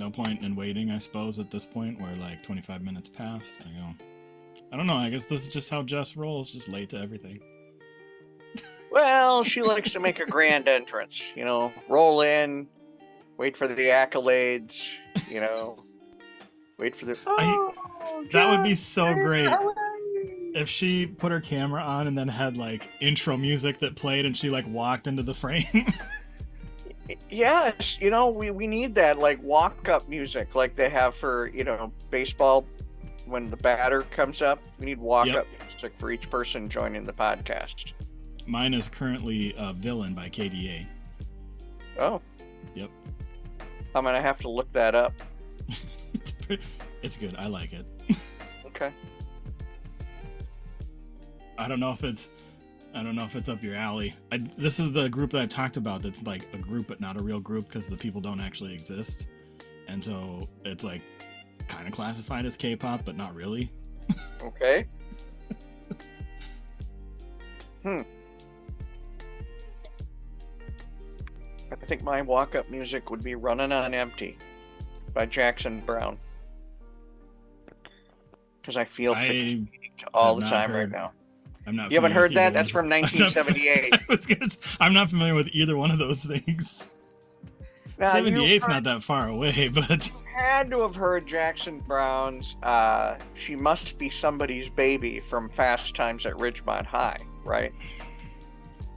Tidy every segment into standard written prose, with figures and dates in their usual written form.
no point in waiting, I suppose, at this point where like 25 minutes passed. I don't know. I guess this is just how Jess rolls, just late to everything. Well, she likes to make a grand entrance, roll in, wait for the accolades, wait for the... That would be so great if she put her camera on and then had like intro music that played and she like walked into the frame. Yes, we need that like walk-up music like they have for, baseball when the batter comes up. We need walk-up music for each person joining the podcast. Mine is currently Villain by KDA. Oh. Yep. I'm going to have to look that up. It's good. I like it. Okay. I don't know if it's up your alley. This is the group that I talked about that's like a group but not a real group because the people don't actually exist. And so it's like kind of classified as K-pop but not really. Okay. I think my walk-up music would be Running on Empty by Jackson Browne. Because I feel fatigued all the time right now. You haven't heard that? That's from 1978. I'm not familiar with either one of those things. Now, 78's not that far away, but... You had to have heard Jackson Browne's She Must Be Somebody's Baby from Fast Times at Ridgemont High, right?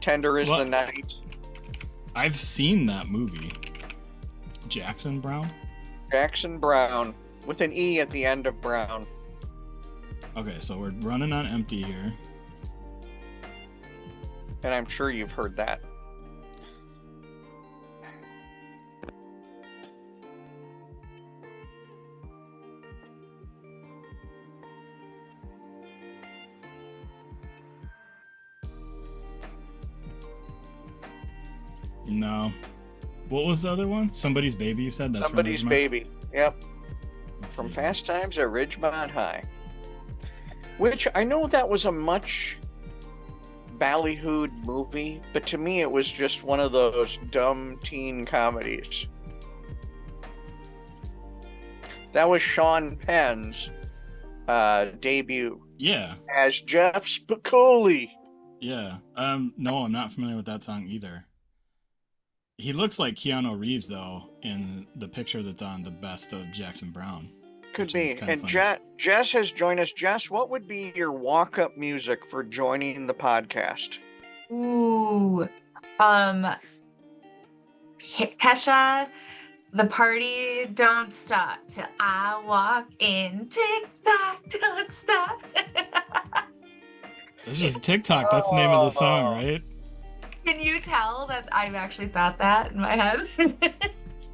Tender is the Night. I've seen that movie. Jackson Browne? Jackson Browne, with an E at the end of Brown. Okay, so we're running on empty here. And I'm sure you've heard that. No. What was the other one? Somebody's Baby, you said? That's Somebody's Baby, yep. From Fast Times at Ridgemont High. Which, I know that was a much ballyhooed movie, but to me it was just one of those dumb teen comedies. That was Sean Penn's debut. Yeah. As Jeff Spicoli. Yeah. No, I'm not familiar with that song either. He looks like Keanu Reeves, though, in the picture that's on the best of Jackson Browne. Could be. And Jess has joined us. Jess, what would be your walk-up music for joining the podcast? Ooh. Kesha, The Party Don't Stop Till I Walk In. Tick-tock, don't stop. This is TikTok. That's the name of the song, right? Can you tell that I've actually thought that in my head?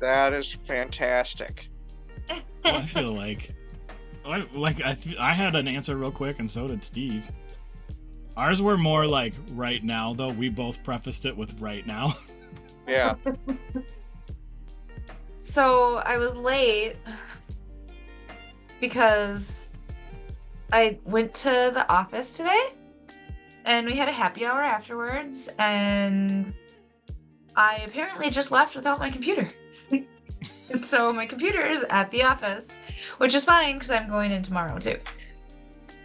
That is fantastic. Well, I feel like I had an answer real quick, and so did Steve. Ours were more like right now, though. We both prefaced it with right now. Yeah. So I was late because I went to the office today. And we had a happy hour afterwards, and I apparently just left without my computer. And so my computer is at the office, which is fine because I'm going in tomorrow too.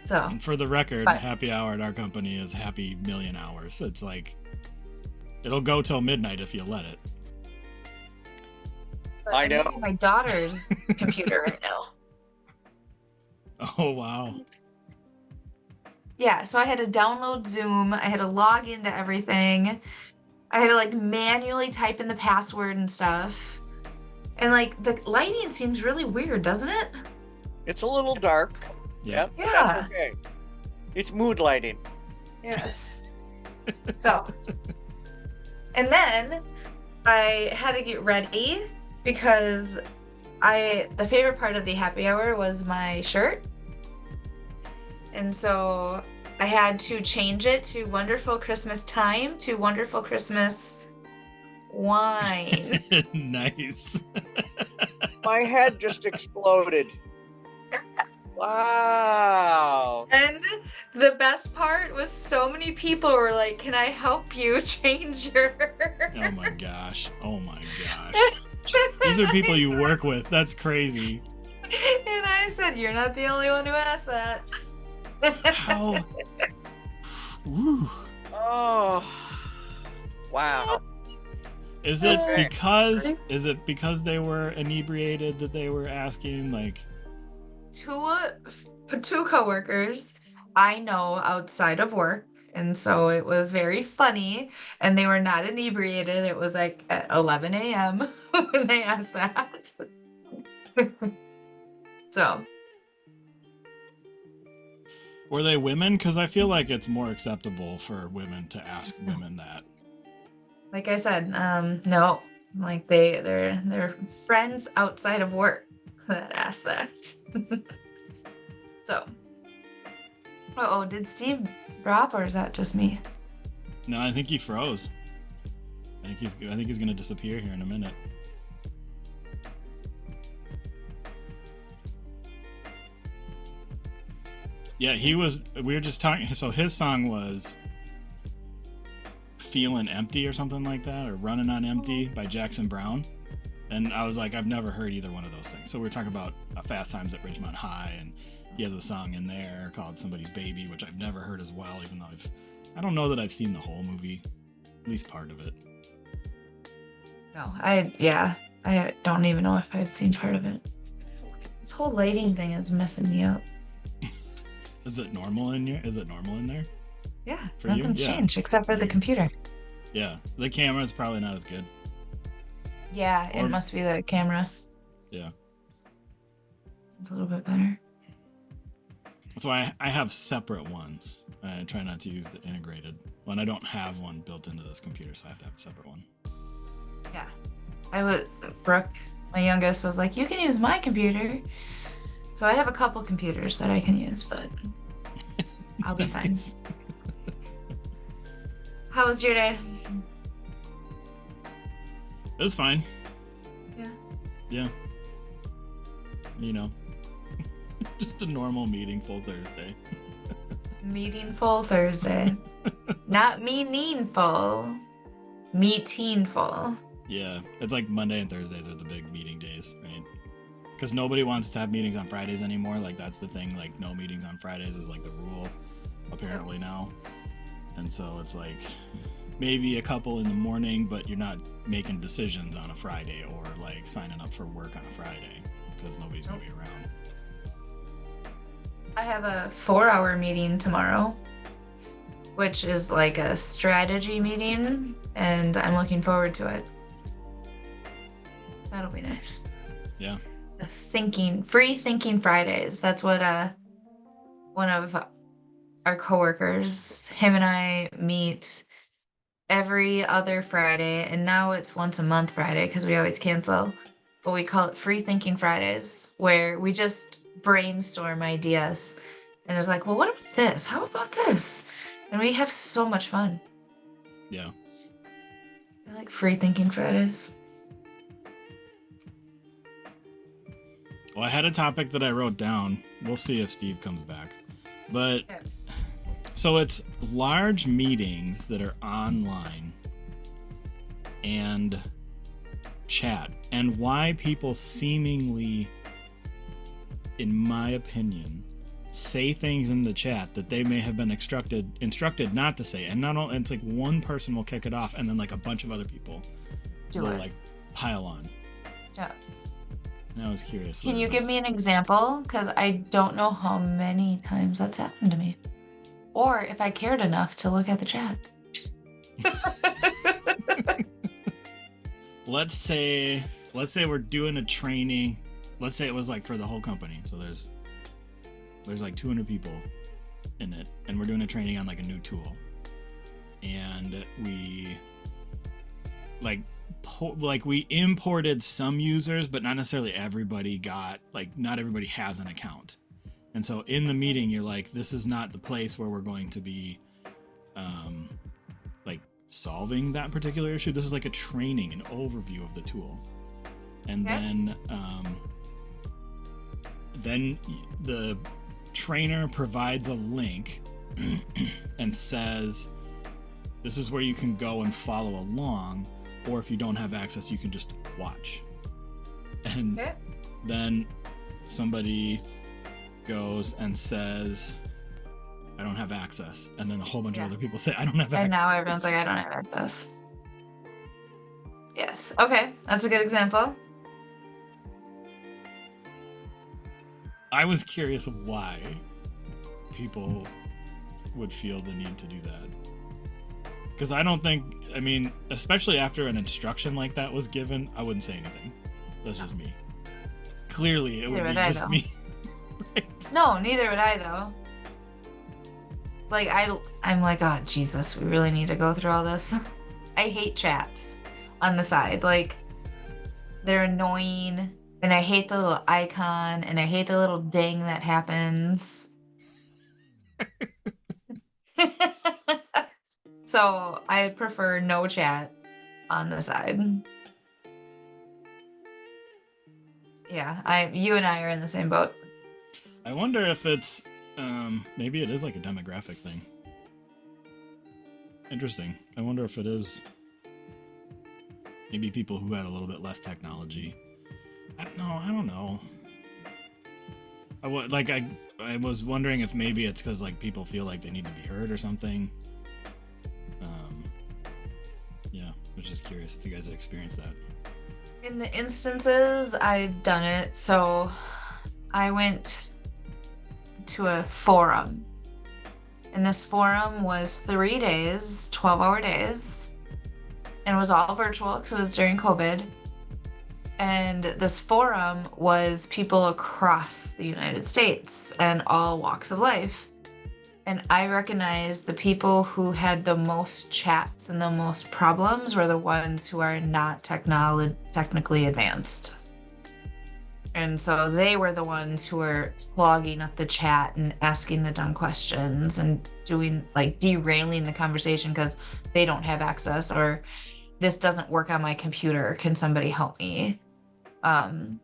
So. And for the record, happy hour at our company is happy million hours. It's like, it'll go till midnight if you let it. But I know. I'm using my daughter's computer right now. Oh, wow. Yeah, so I had to download Zoom. I had to log into everything. I had to like manually type in the password and stuff. And like the lighting seems really weird, doesn't it? It's a little dark. Yeah. Yeah. That's okay. It's mood lighting. Yes. So, and then I had to get ready because the favorite part of the happy hour was my shirt. And so I had to change it to Wonderful Christmas Time to Wonderful Christmas Wine. Nice. My head just exploded. Wow. And the best part was so many people were like, can I help you change your... Oh my gosh. Oh my gosh. These are people you work with. That's crazy. And I said, "You're not the only one who asked that." How? Woo. Oh, wow. Is it Okay. because they were inebriated that they were asking like? Two coworkers I know outside of work, and so it was very funny. And they were not inebriated. It was like at 11 a.m. when they asked that. So Were they women? Because I feel like it's more acceptable for women to ask women that. like I said, no, like they're friends outside of work that asked that. So, oh, did Steve drop or is that just me? No, I think he froze. I think he's gonna disappear here in a minute. Yeah, we were just talking. So his song was "Feeling Empty" or something like that, or "Running on Empty" by Jackson Brown. And I was like, I've never heard either one of those things. So we were talking about Fast Times at Ridgemont High, and he has a song in there called "Somebody's Baby," which I've never heard as well, even though I don't know that I've seen the whole movie, at least part of it. No, I don't even know if I've seen part of it. This whole lighting thing is messing me up. Is it normal in there? Yeah, For you? nothing's Yeah. changed except for the computer. Yeah, the camera is probably not as good. Yeah, it Or- must be the camera. Yeah. It's a little bit better. So I have separate ones. I try not to use the integrated one. I don't have one built into this computer, so I have to have a separate one. Yeah. Brooke, my youngest, was like, "You can use my computer." So I have a couple computers that I can use, but I'll be fine. Nice. How was your day? It was fine. Yeah. Yeah. You know, just a normal meaningful Thursday. Meaningful Thursday. Not meaningful. Meetingful. Yeah, it's like Monday and Thursdays are the big meeting days, right? Because nobody wants to have meetings on Fridays anymore. Like, that's the thing. Like, no meetings on Fridays is like the rule, apparently now. And so it's like maybe a couple in the morning, but you're not making decisions on a Friday or like signing up for work on a Friday because nobody's going to be around. I have a 4-hour meeting tomorrow, which is like a strategy meeting, and I'm looking forward to it. That'll be nice. Yeah. Free thinking Fridays. That's what one of our coworkers, him and I meet every other Friday, and now it's once a month Friday because we always cancel. But we call it Free Thinking Fridays, where we just brainstorm ideas. And it's like, well, what about this? How about this? And we have so much fun. Yeah. I like Free Thinking Fridays. Well, I had a topic that I wrote down. We'll see if Steve comes back. But Okay. so it's large meetings that are online and chat, and why people seemingly, in my opinion, say things in the chat that they may have been instructed not to say. And not only, it's like one person will kick it off, and then like a bunch of other people will like pile on. Yeah. And I was curious. Can you give me an example? Because I don't know how many times that's happened to me. Or if I cared enough to look at the chat. Let's say we're doing a training. Let's say it was like for the whole company. So there's like 200 people in it, and we're doing a training on like a new tool. And we we imported some users, but not necessarily everybody not everybody has an account. And so in the meeting, you're like, this is not the place where we're going to be like solving that particular issue. This is like a training, an overview of the tool. And then the trainer provides a link and says, this is where you can go and follow along, or if you don't have access, you can just watch. And Okay. then somebody goes and says, I don't have access. And then a whole bunch of Yeah. other people say, I don't have access. And now everyone's like, I don't have access. Yes. Okay. That's a good example. I was curious of why people would feel the need to do that. Because I don't think, I mean, especially after an instruction like that was given, I wouldn't say anything. That's just me. Clearly, it Neither would be would I, just though. me. Right? No, neither would I, though. Like, I'm like, oh, Jesus, we really need to go through all this. I hate chats on the side. Like, they're annoying, and I hate the little icon, and I hate the little ding that happens. So I prefer no chat on the side. Yeah, you and I are in the same boat. I wonder if it's, maybe it is like a demographic thing. Interesting. I wonder if it is maybe people who had a little bit less technology. I don't know. I was wondering if maybe it's because like people feel like they need to be heard or something. Yeah, I was just curious if you guys had experienced that. In the instances I've done it, so I went to a forum. And this forum was 3 days, 12-hour days. And it was all virtual because it was during COVID. And this forum was people across the United States and all walks of life. And I recognized the people who had the most chats and the most problems were the ones who are not technically advanced. And so they were the ones who were clogging up the chat and asking the dumb questions and doing like derailing the conversation because they don't have access or this doesn't work on my computer. Can somebody help me? And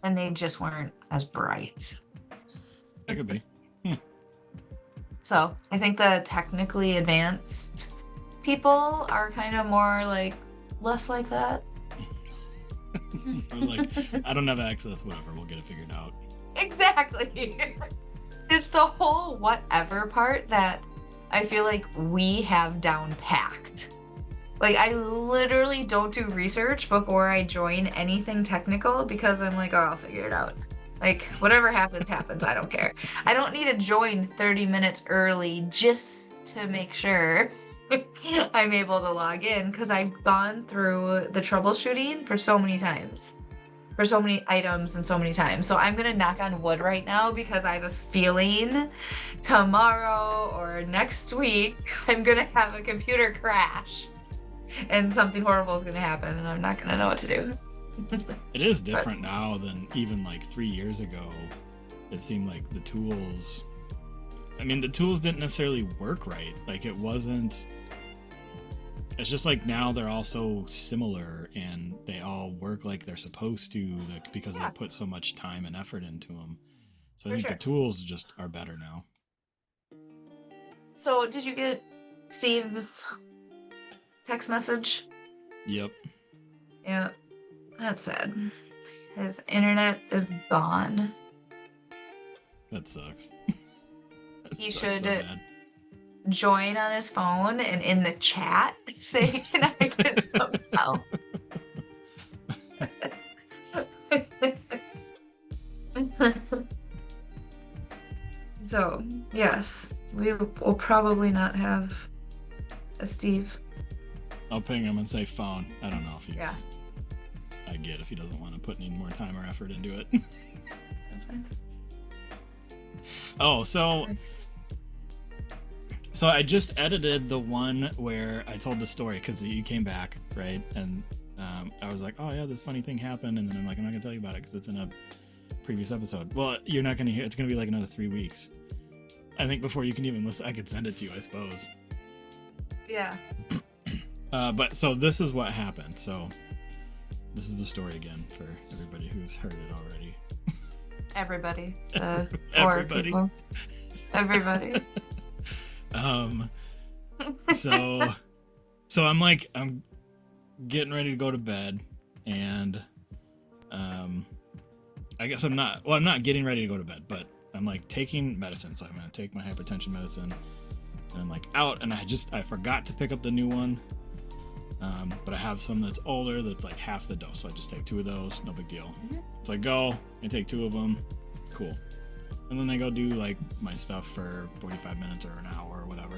they just weren't as bright. That could be. So I think the technically advanced people are kind of more like less like that. I'm like, I don't have access, whatever, we'll get it figured out. Exactly. It's the whole whatever part that I feel like we have down packed. Like I literally don't do research before I join anything technical because I'm like, oh, I'll figure it out. Like whatever happens, happens. I don't care. I don't need to join 30 minutes early just to make sure I'm able to log in because I've gone through the troubleshooting for so many times, for so many items and so many times. So I'm gonna knock on wood right now because I have a feeling tomorrow or next week I'm gonna have a computer crash and something horrible is gonna happen and I'm not gonna know what to do. It is different now than even like 3 years ago. It seemed like the tools didn't necessarily work right. Like it wasn't, it's just like now they're all so similar and they all work like they're supposed to because they put so much time and effort into them. So I think the tools just are better now. So did you get Steve's text message? Yep. Yeah. That's sad. His internet is gone. That sucks. He should join on his phone and in the chat say, can I get some help? So, yes, we will probably not have a Steve. I'll ping him and say phone. I don't know if he's... Yeah. I get if he doesn't want to put any more time or effort into it. That's fine. Oh, so I just edited the one where I told the story because you came back, right? And I was like, oh yeah, this funny thing happened, and then I'm like, I'm not gonna tell you about it because it's in a previous episode. Well, you're not gonna hear. It's gonna be like another 3 weeks. I think before you can even listen, I could send it to you, I suppose. Yeah. But so this is what happened. So this is the story again for everybody who's heard it already. Everybody. Everybody. People. Everybody. So I'm getting ready to go to bed, and I guess I'm not getting ready to go to bed, but I'm like taking medicine. So I'm going to take my hypertension medicine and I'm like out, and I forgot to pick up the new one. But I have some that's older that's like half the dose. So I just take 2 of those, no big deal. So I go, I take 2 of them, cool. And then I go do like my stuff for 45 minutes or an hour or whatever.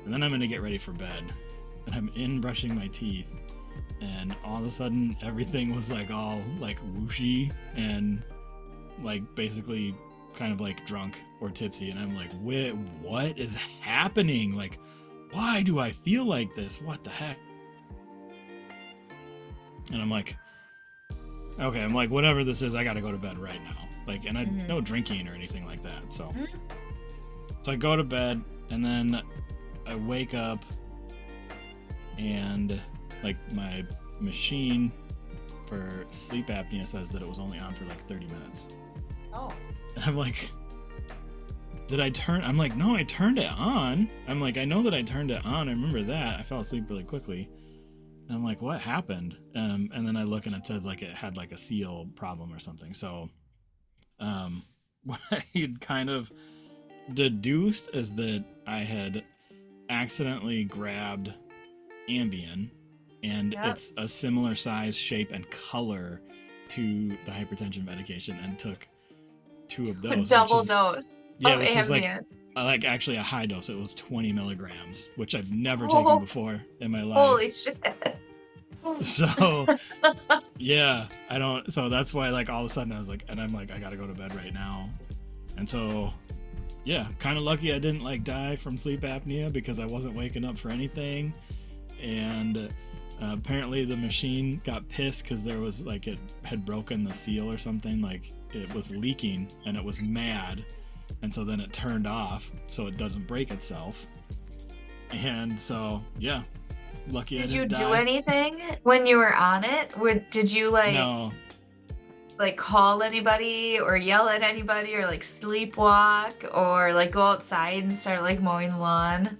And then I'm gonna get ready for bed. And I'm in brushing my teeth. And all of a sudden everything was like all like whooshy and like basically kind of like drunk or tipsy. And I'm like, wait, what is happening? Like, why do I feel like this? What the heck? And I'm like, okay, I'm like, whatever this is, I gotta go to bed right now. Like, and I no drinking or anything like that. So I go to bed, and then I wake up, and like my machine for sleep apnea says that it was only on for like 30 minutes. Oh. And I'm like, I'm like, no, I turned it on. I'm like, I know that I turned it on. I remember that. I fell asleep really quickly. And I'm like, what happened? And then I look and it says like it had like a seal problem or something. So what I had kind of deduced is that I had accidentally grabbed Ambien, and it's a similar size, shape, and color to the hypertension medication, and took 2 of those. Double dose. Yeah, of which Ambien. was like actually a high dose. It was 20 milligrams, which I've never taken before in my life. Holy shit. So yeah, so that's why like all of a sudden I was like, and I'm like, I gotta go to bed right now. And so yeah, kind of lucky I didn't like die from sleep apnea because I wasn't waking up for anything. And apparently the machine got pissed because there was like, it had broken the seal or something, like it was leaking and it was mad. And so then it turned off so it doesn't break itself. And so yeah, lucky I didn't die. Did you do anything when you were on it? Did you like No. like call anybody or yell at anybody or like sleepwalk or like go outside and start like mowing the lawn?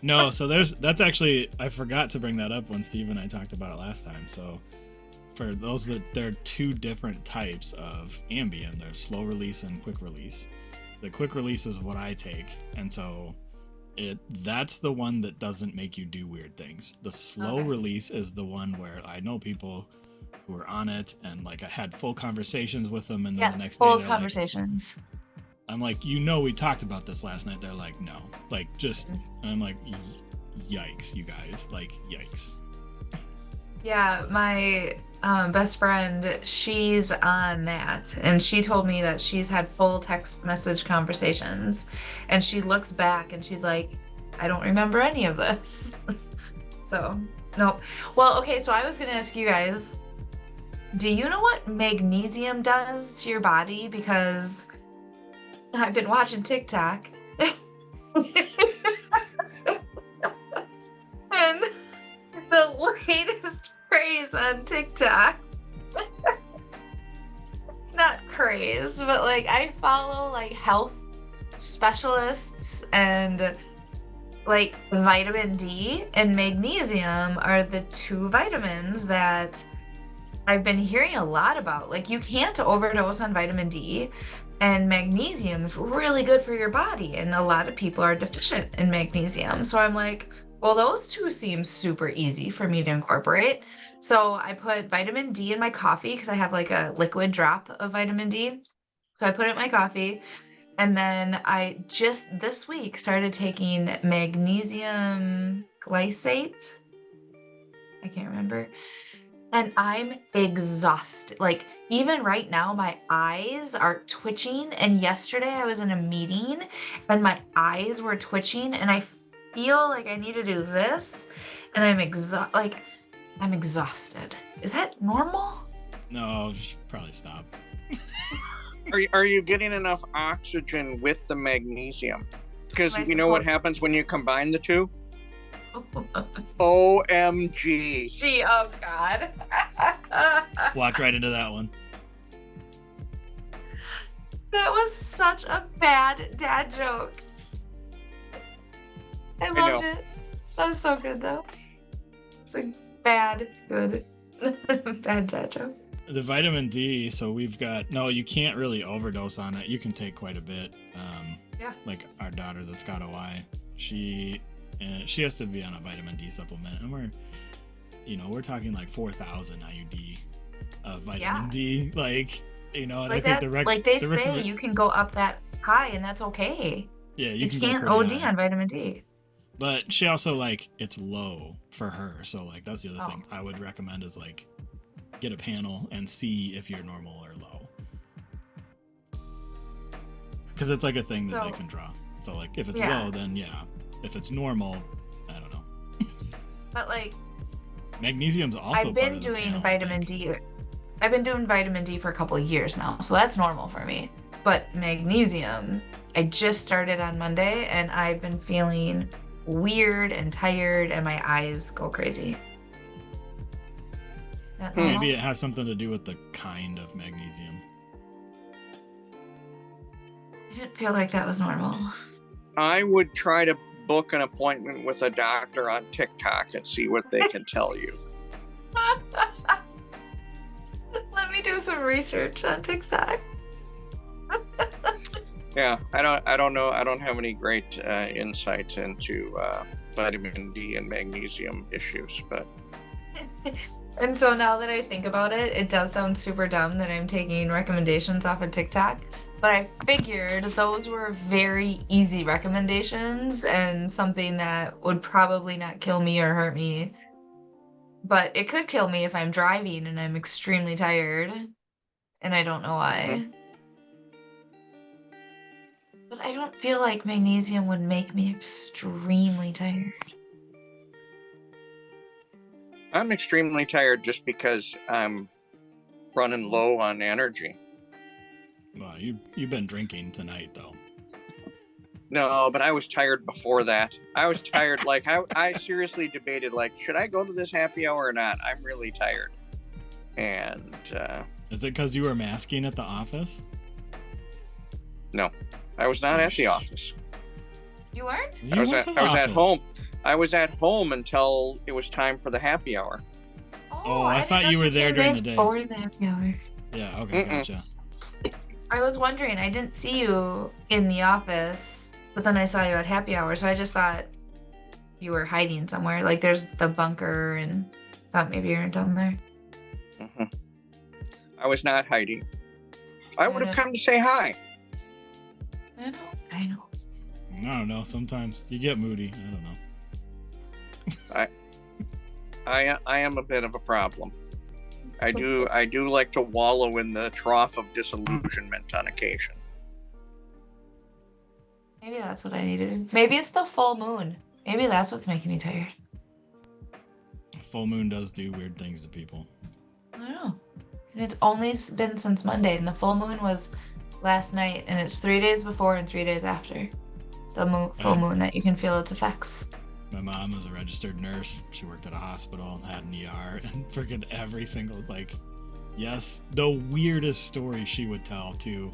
No, so that's actually, I forgot to bring that up when Steve and I talked about it last time. So for those there are 2 different types of Ambien. There's slow release and quick release. The quick release is what I take, and so that's the one that doesn't make you do weird things. The slow release is the one where I know people who were on it, and like I had full conversations with them, and then the next day full conversations. Like, I'm like, we talked about this last night. They're like, no, like just, and I'm like, yikes, you guys, like yikes. Yeah, my best friend, she's on that, and she told me that she's had full text message conversations, and she looks back and she's like, I don't remember any of this. So, no. Well, okay, so I was gonna ask you guys, do you know what magnesium does to your body? Because I've been watching TikTok. And the latest craze on TikTok. Not craze, but like I follow like health specialists, and like vitamin D and magnesium are the 2 vitamins that I've been hearing a lot about. Like you can't overdose on vitamin D, and magnesium is really good for your body, and a lot of people are deficient in magnesium. So I'm like, well, those 2 seem super easy for me to incorporate. So I put vitamin D in my coffee because I have like a liquid drop of vitamin D. So I put it in my coffee. And then I just this week started taking magnesium glycate. I can't remember. And I'm exhausted. Like even right now, my eyes are twitching. And yesterday I was in a meeting and my eyes were twitching, and I feel like I need to do this, and I'm exhausted. Is that normal? No, you should probably stop. Are you getting enough oxygen with the magnesium? Because you know what happens when you combine the 2? OMG. Oh God. Walked right into that one. That was such a bad dad joke. I loved it. That was so good though. It's like bad, good. Bad dad joke. The vitamin D, so we've got, no, you can't really overdose on it. You can take quite a bit. Yeah. Like our daughter that's got OI, she has to be on a vitamin D supplement, and we're talking like 4,000 IUD of vitamin D, like, and I think they say you can go up that high, and that's okay. Yeah, you can can't go OD high on vitamin D. But she also, like, it's low for her, so like that's the other thing I would recommend is like get a panel and see if you're normal or low, because it's like a thing that they can draw. So like if it's low, then yeah. If it's normal, I don't know. But like magnesium's also I've been doing vitamin D. I've been doing vitamin D for a couple of years now, so that's normal for me. But magnesium, I just started on Monday, and I've been feeling weird and tired, and my eyes go crazy. Maybe it has something to do with the kind of magnesium. I didn't feel like that was normal. I would try to book an appointment with a doctor on TikTok and see what they can tell you. Let me do some research on TikTok. Yeah, I don't know. I don't have any great insights into vitamin D and magnesium issues, but. And so now that I think about it, it does sound super dumb that I'm taking recommendations off of TikTok, but I figured those were very easy recommendations and something that would probably not kill me or hurt me. But it could kill me if I'm driving and I'm extremely tired, and I don't know why. But I don't feel like magnesium would make me extremely tired. I'm extremely tired just because I'm running low on energy. Well, you've been drinking tonight, though. No, but I was tired before that. I was tired. Like, I seriously debated, like, should I go to this happy hour or not? I'm really tired. And, is it because you were masking at the office? No, I was not at the office. You weren't? I was at home. I was at home until it was time for the happy hour. Oh, I thought you were there during the day. Before the happy hour. Yeah, okay, gotcha. I was wondering, I didn't see you in the office, but then I saw you at happy hour, so I just thought you were hiding somewhere. Like there's the bunker, and thought maybe you were down there. Mm-hmm. I was not hiding. I would have come to say hi. I know. I don't know. Sometimes you get moody. I don't know. I am a bit of a problem. I do like to wallow in the trough of disillusionment on occasion. Maybe that's what I need to do. Maybe it's the full moon. Maybe that's what's making me tired. Full moon does do weird things to people. I don't know. And it's only been since Monday, and the full moon was last night, and it's 3 days before and 3 days after. It's the full moon that you can feel its effects. My mom was a registered nurse. She worked at a hospital and had an ER, and freaking every single, like, yes, the weirdest story she would tell too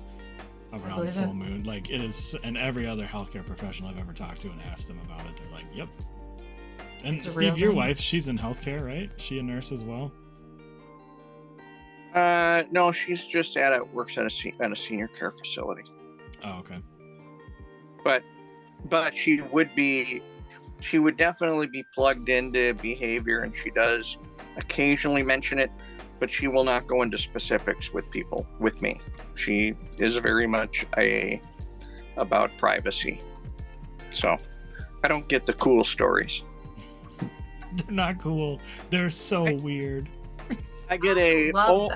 around the full moon. Like, it is, and every other healthcare professional I've ever talked to and asked them about it, they're like, yep. And Steve, your wife, she's in healthcare, right? She a nurse as well? No, she's just works at a senior care facility. Oh, okay. But she would definitely be plugged into behavior, and she does occasionally mention it, but she will not go into specifics with people, with me. She is very much about privacy. So I don't get the cool stories. They're not cool. They're so weird. I get oh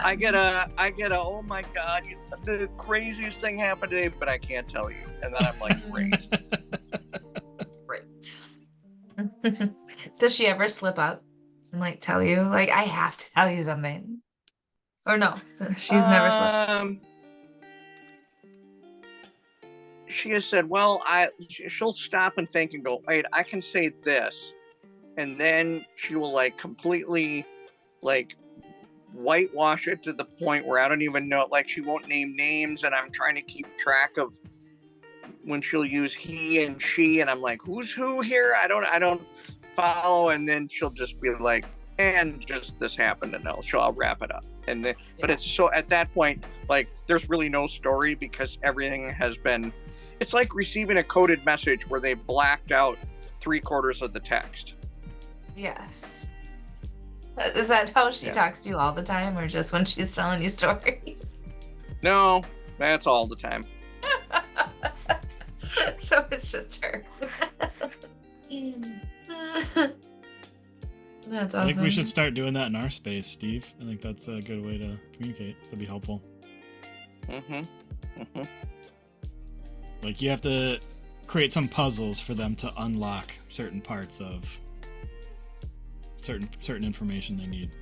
my God, the craziest thing happened today, but I can't tell you. And then I'm like, great. Great. Does she ever slip up and like tell you, like, I have to tell you something? Or no, she's never slipped. She has said, well, she'll stop and think and go, wait, I can say this. And then she will like completely like whitewash it to the point where I don't even know, like she won't name names, and I'm trying to keep track of when she'll use he and she, and I'm like, who's who here? I don't follow. And then she'll just be like, and just this happened, and I'll wrap it up. But it's so at that point, like there's really no story because everything has been. It's like receiving a coded message where they blacked out 3/4 of the text. Yes. Is that how she talks to you all the time, or just when she's telling you stories? No, that's all the time. So it's just her. That's awesome. I think we should start doing that in our space, Steve. I think that's a good way to communicate. That'd be helpful. Like you have to create some puzzles for them to unlock certain parts of certain information they need.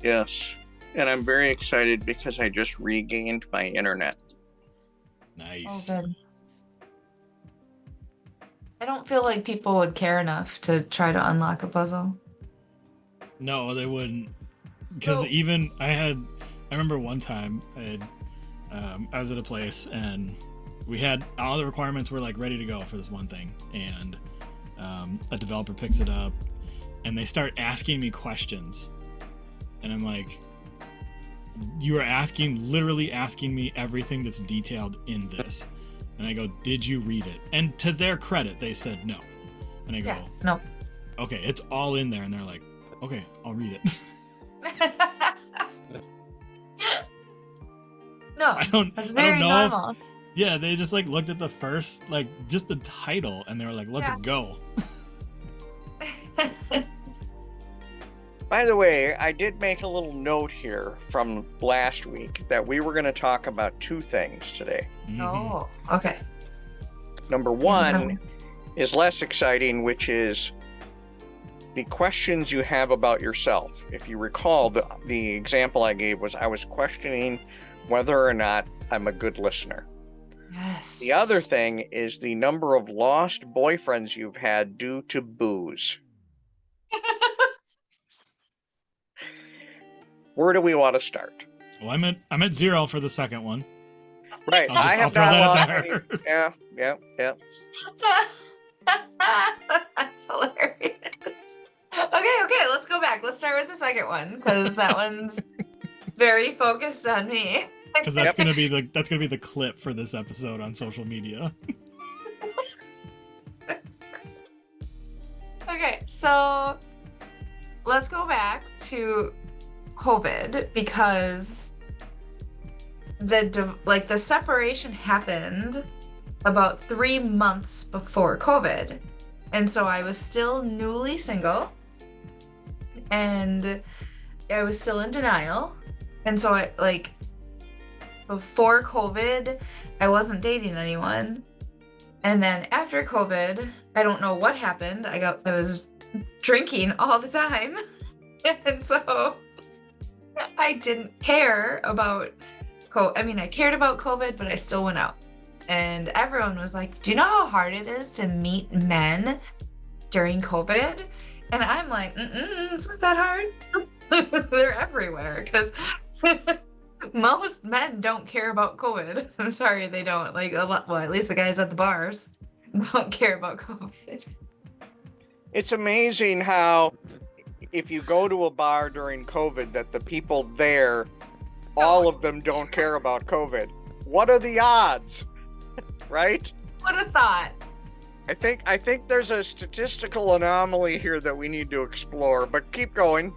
Yes. And I'm very excited because I just regained my internet. Nice. Oh, good. I don't feel like people would care enough to try to unlock a puzzle. No, they wouldn't. Because even I remember one time I was at a place and we had all the requirements were like ready to go for this one thing, and a developer picks it up and they start asking me questions, and I'm like, you are literally asking me everything that's detailed in this. And I go, did you read it? And to their credit, they said no. And I go, no. Okay, it's all in there. And they're like, okay, I'll read it. No, that's very normal. Yeah, they just like looked at the first, like just the title, and they were like, let's go. By the way, I did make a little note here from last week that we were going to talk about two things today. Oh, okay. Number one is less exciting, which is the questions you have about yourself. If you recall, the example I gave was I was questioning whether or not I'm a good listener. Yes. The other thing is the number of lost boyfriends you've had due to booze. Where do we want to start? Well, I'm at 0 for the second one. Right. I'll throw that at her. Yeah. That's hilarious. Okay, let's go back. Let's start with the second one, because that one's very focused on me. Because that's gonna be the clip for this episode on social media. Okay, so let's go back to COVID, because the separation happened about 3 months before COVID, and so I was still newly single, and I was still in denial, and so before COVID, I wasn't dating anyone, and then after COVID, I don't know what happened. I was drinking all the time, and so I didn't care about I cared about COVID, but I still went out. And everyone was like, do you know how hard it is to meet men during COVID? And I'm like, it's not that hard. They're everywhere, because most men don't care about COVID. I'm sorry, they don't. Well, at least the guys at the bars don't care about COVID. It's amazing how if you go to a bar during COVID, that the people there, all of them don't care about COVID. What are the odds? Right? What a thought. I think there's a statistical anomaly here that we need to explore, but keep going.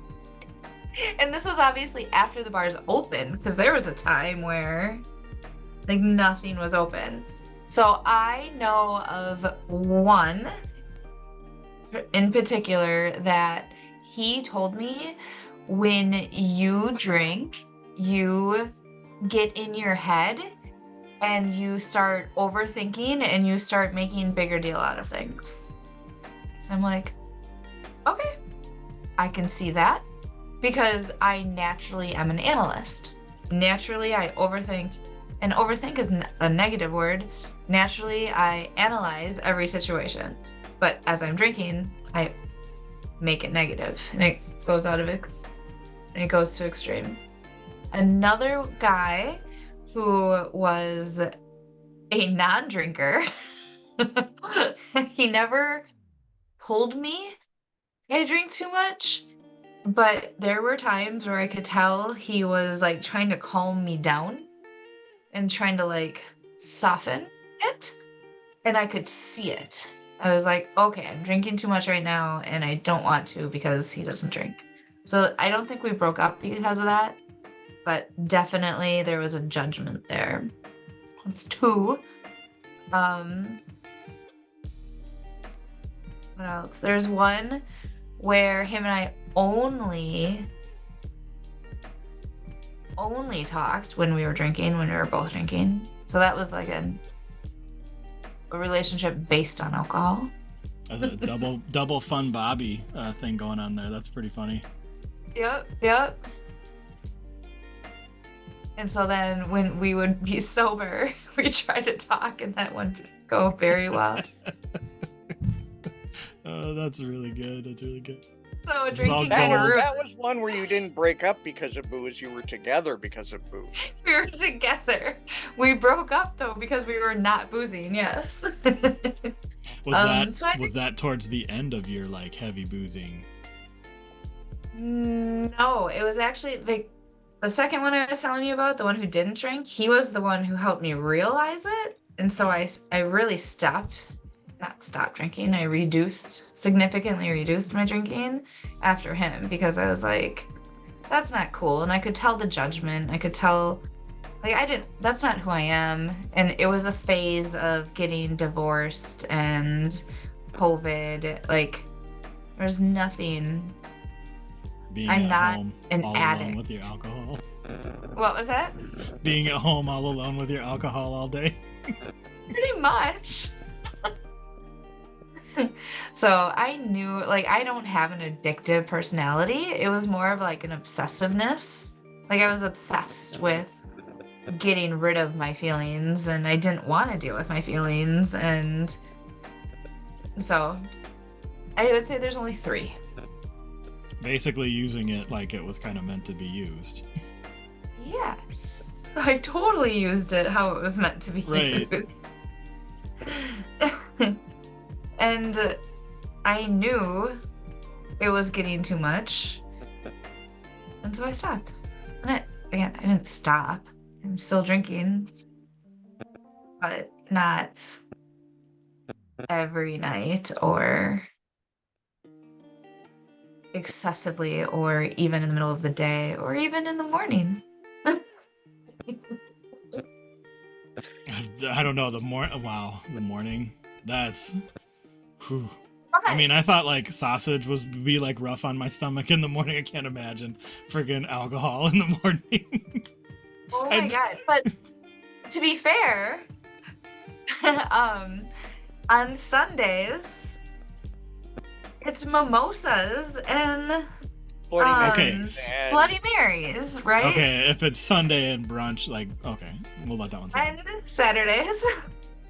And this was obviously after the bars opened, because there was a time where nothing was open. So I know of one in particular that he told me, when you drink, you get in your head and you start overthinking and you start making bigger deal out of things. I'm like, okay, I can see that, because I naturally am an analyst. Naturally, I overthink, and overthink is a negative word. Naturally, I analyze every situation, but as I'm drinking, I make it negative, and it goes out of it, and it goes to extreme. Another guy who was a non-drinker, he never told me I drink too much, But there were times where I could tell he was like trying to calm me down and trying to like soften it. And I could see it. I was like, okay, I'm drinking too much right now and I don't want to because he doesn't drink. So I don't think we broke up because of that, but definitely there was a judgment there. That's two. What else? There's one where him and I only talked when we were drinking, when we were both drinking. So that was like a relationship based on alcohol. That's a double fun Bobby thing going on there. That's pretty funny. Yep. And so then when we would be sober, we tried to talk and that wouldn't go very well. Oh, that's really good. So This is all drinking gold. in a room. That was one where you didn't break up because of booze. You were together because of booze. We were together. We broke up though because we were not boozing, yes. Was so I was that towards the end of your like heavy boozing? No, it was actually like the second one I was telling you about, the one who didn't drink, he was the one who helped me realize it. And so I really not stopped drinking. I significantly reduced my drinking after him because I was like, that's not cool. And I could tell the judgment. I could tell, like, that's not who I am. And it was a phase of getting divorced and COVID. Like, there's nothing. I'm not an all addict. alone with your alcohol. What was that? Being at home all alone with your alcohol all day. Pretty much. So I knew, like, I don't have an addictive personality. It was more of like an obsessiveness. Like I was obsessed with getting rid of my feelings and I didn't want to deal with my feelings. And so I would say there's only 3. Basically using it like it was kind of meant to be used. Yes. I totally used it how it was meant to be used. And I knew it was getting too much. And so I stopped. And I didn't stop. I'm still drinking. But not every night or excessively or even in the middle of the day or even in the morning. I don't know, the morning. That's whew. Okay. I mean, I thought like sausage would be like rough on my stomach in the morning. I can't imagine friggin' alcohol in the morning. Oh my God. But to be fair, on Sundays, it's mimosas and Bloody Marys, right? Okay, if it's Sunday and brunch, like, okay, we'll let that one slide. And Saturdays.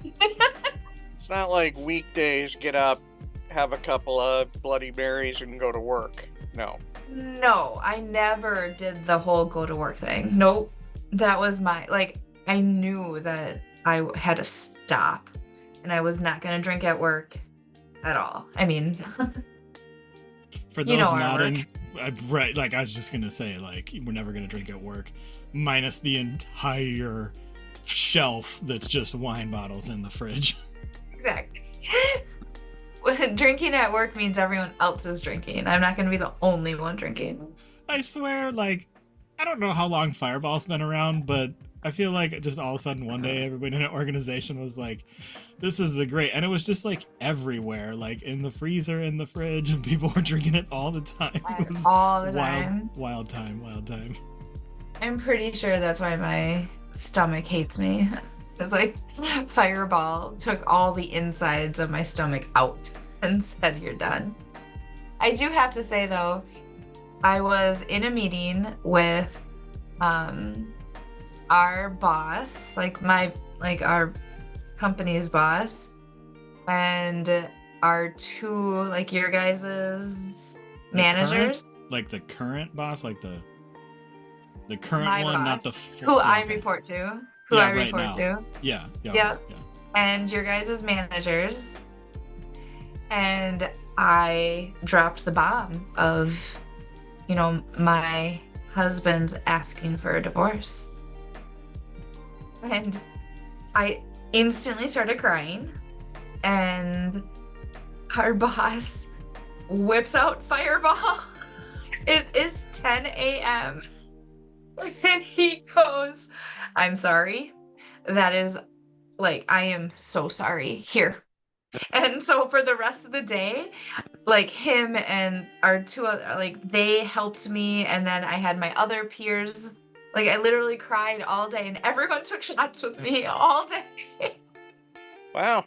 It's not like weekdays, get up, have a couple of Bloody Marys and go to work. No. No, I never did the whole go to work thing. Nope. That was I knew that I had to stop and I was not going to drink at work at all. I mean, for those nodding, right, like I was just going to say, like, we're never going to drink at work, minus the entire shelf that's just wine bottles in the fridge. Exactly. Drinking at work means everyone else is drinking. I'm not going to be the only one drinking. I swear, like, I don't know how long Fireball's been around, but I feel like just all of a sudden one day everybody in an organization was like, this is great. And it was just like everywhere, like in the freezer, in the fridge, and people were drinking it all the time. It was all the time. Wild time. I'm pretty sure that's why my stomach hates me. It's like Fireball took all the insides of my stomach out and said, you're done. I do have to say though, I was in a meeting with our boss, our company's boss, and our 2, like, your guys's managers. The current boss, like the current my one, boss, not the who I report to. Yeah. And your guys' managers. And I dropped the bomb of my husband's asking for a divorce. And I instantly started crying, and our boss whips out Fireball. It is 10 a.m. And he goes, I'm sorry. That is I am so sorry. Here. And so for the rest of the day, him and our two other, they helped me. And then I had my other peers. I literally cried all day, and everyone took shots with me all day. Wow.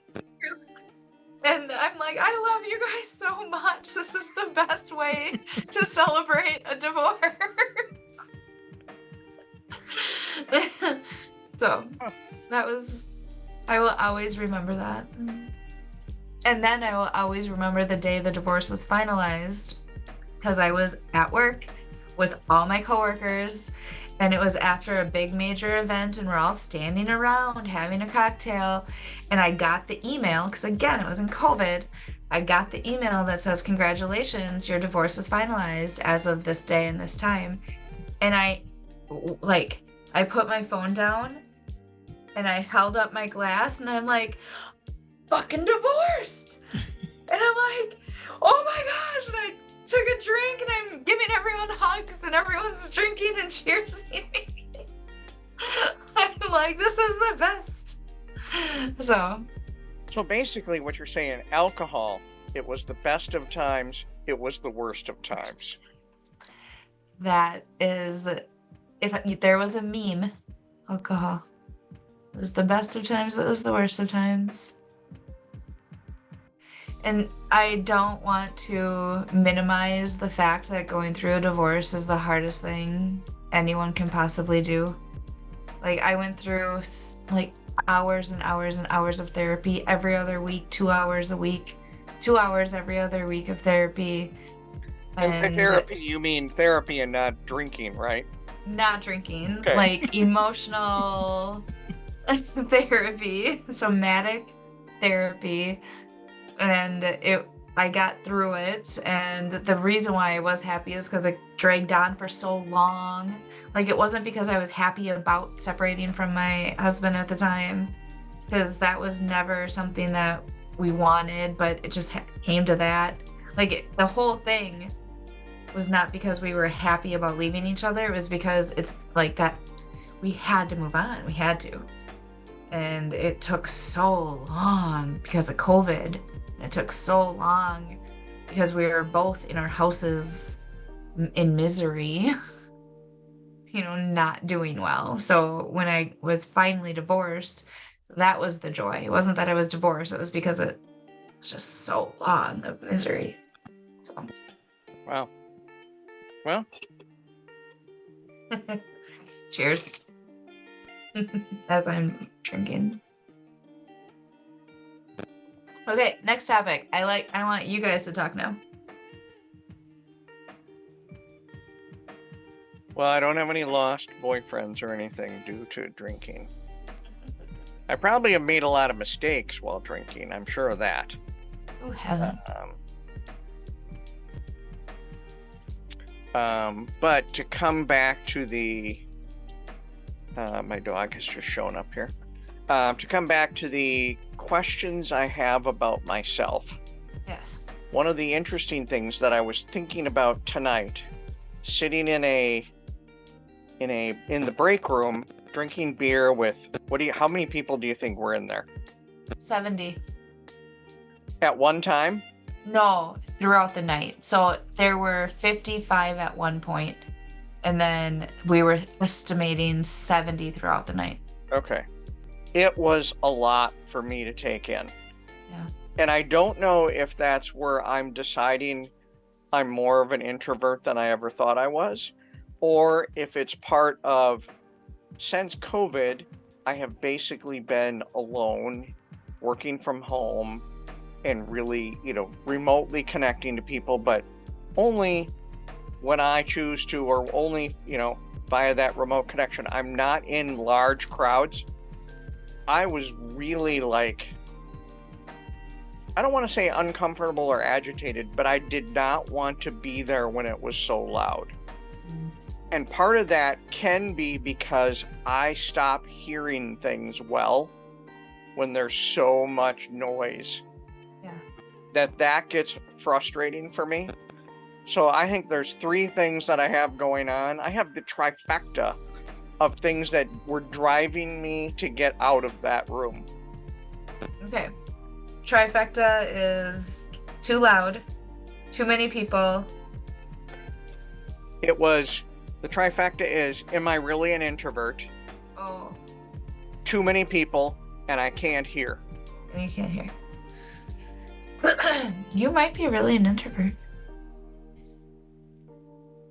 And I'm like, I love you guys so much. This is the best way to celebrate a divorce. So that was, I will always remember that. And then I will always remember the day the divorce was finalized, because I was at work with all my coworkers, and it was after a big major event, and we're all standing around having a cocktail, and I got the email, because again, it was in COVID. I got the email that says, congratulations, your divorce is finalized as of this day and this time. And I put my phone down, and I held up my glass, and I'm like, fucking divorced. And I'm like, oh my gosh. And I took a drink, and I'm giving everyone hugs, and everyone's drinking and cheersing me. I'm like, this was the best. So basically what you're saying, alcohol, it was the best of times, it was the worst of times. That is, if there was a meme, alcohol. It was the best of times, it was the worst of times. And I don't want to minimize the fact that going through a divorce is the hardest thing anyone can possibly do. I went through hours and hours and hours of therapy every other week, 2 hours a week, 2 hours every other week of therapy. And by therapy, you mean therapy and not drinking, right? Not drinking, okay. Emotional therapy, somatic therapy. And I got through it, and the reason why I was happy is because it dragged on for so long. It wasn't because I was happy about separating from my husband at the time, because that was never something that we wanted, but it just came to that. The whole thing was not because we were happy about leaving each other. It was because it's that we had to move on. We had to. And it took so long because of COVID. It took so long because we were both in our houses in misery, not doing well. So when I was finally divorced, that was the joy. It wasn't that I was divorced. It was because it was just so long of misery. So. Wow. Well. Cheers. As I'm drinking. Okay, next topic. I want you guys to talk now. Well, I don't have any lost boyfriends or anything due to drinking. I probably have made a lot of mistakes while drinking. I'm sure of that. Who hasn't? But to come back to the... my dog has just shown up here. To come back to the questions I have about myself. Yes. One of the interesting things that I was thinking about tonight, sitting in the break room, drinking beer with, how many people do you think were in there? 70. At one time? No, throughout the night. So there were 55 at one point, and then we were estimating 70 throughout the night. Okay. It was a lot for me to take in. Yeah. And I don't know if that's where I'm deciding I'm more of an introvert than I ever thought I was, or if it's part of, since COVID, I have basically been alone, working from home, and really, remotely connecting to people, but only when I choose to, or only, via that remote connection. I'm not in large crowds. I was really I don't want to say uncomfortable or agitated, but I did not want to be there when it was so loud. And part of that can be because I stop hearing things well when there's so much noise. Yeah. That gets frustrating for me. So I think there's 3 things that I have going on. I have the trifecta of things that were driving me to get out of that room. Okay. Trifecta is too loud, too many people. The trifecta is, am I really an introvert? Oh. Too many people, and I can't hear. And you can't hear. You might be really an introvert.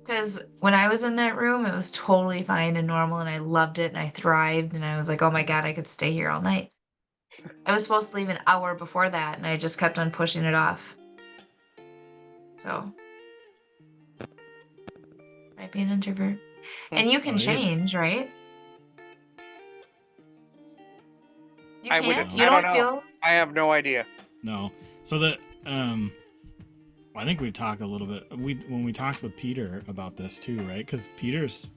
Because when I was in that room, it was totally fine and normal, and I loved it, and I thrived, and I was like, oh my God, I could stay here all night. I was supposed to leave an hour before that, and I just kept on pushing it off. So, might be an introvert. And you can change, right? You I can't? would- You I don't don't know. feel... I have no idea. No. So that I think we talked a little bit. When we talked with Peter about this too, right? Because Peter's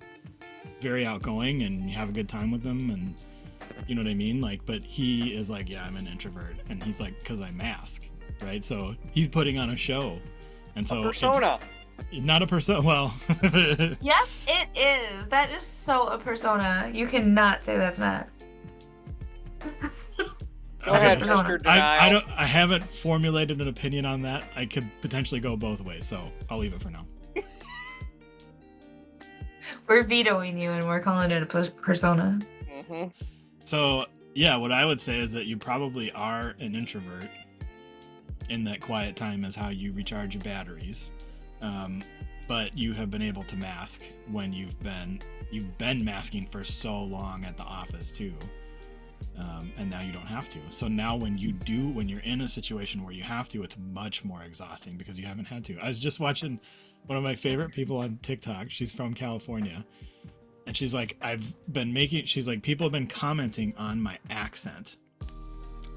very outgoing, and you have a good time with him, and you know what I mean. Like, but he is like, yeah, I'm an introvert, and he's like, because I mask, right? So he's putting on a show, and so A persona. It's not a persona. Well, Yes, it is. That is so a persona. You cannot say that's not. Go ahead, That's a persona. Mr. Denial. I haven't formulated an opinion on that. I could potentially go both ways, so I'll leave it for now. We're vetoing you, and we're calling it a persona. Mm-hmm. So yeah, what I would say is that you probably are an introvert. In that quiet time is how you recharge your batteries. But you have been able to mask when you've been masking for so long at the office too. And now you don't have to. So now when you're in a situation where you have to, it's much more exhausting because you haven't had to. I was just watching one of my favorite people on TikTok. She's from California. And she's like, people have been commenting on my accent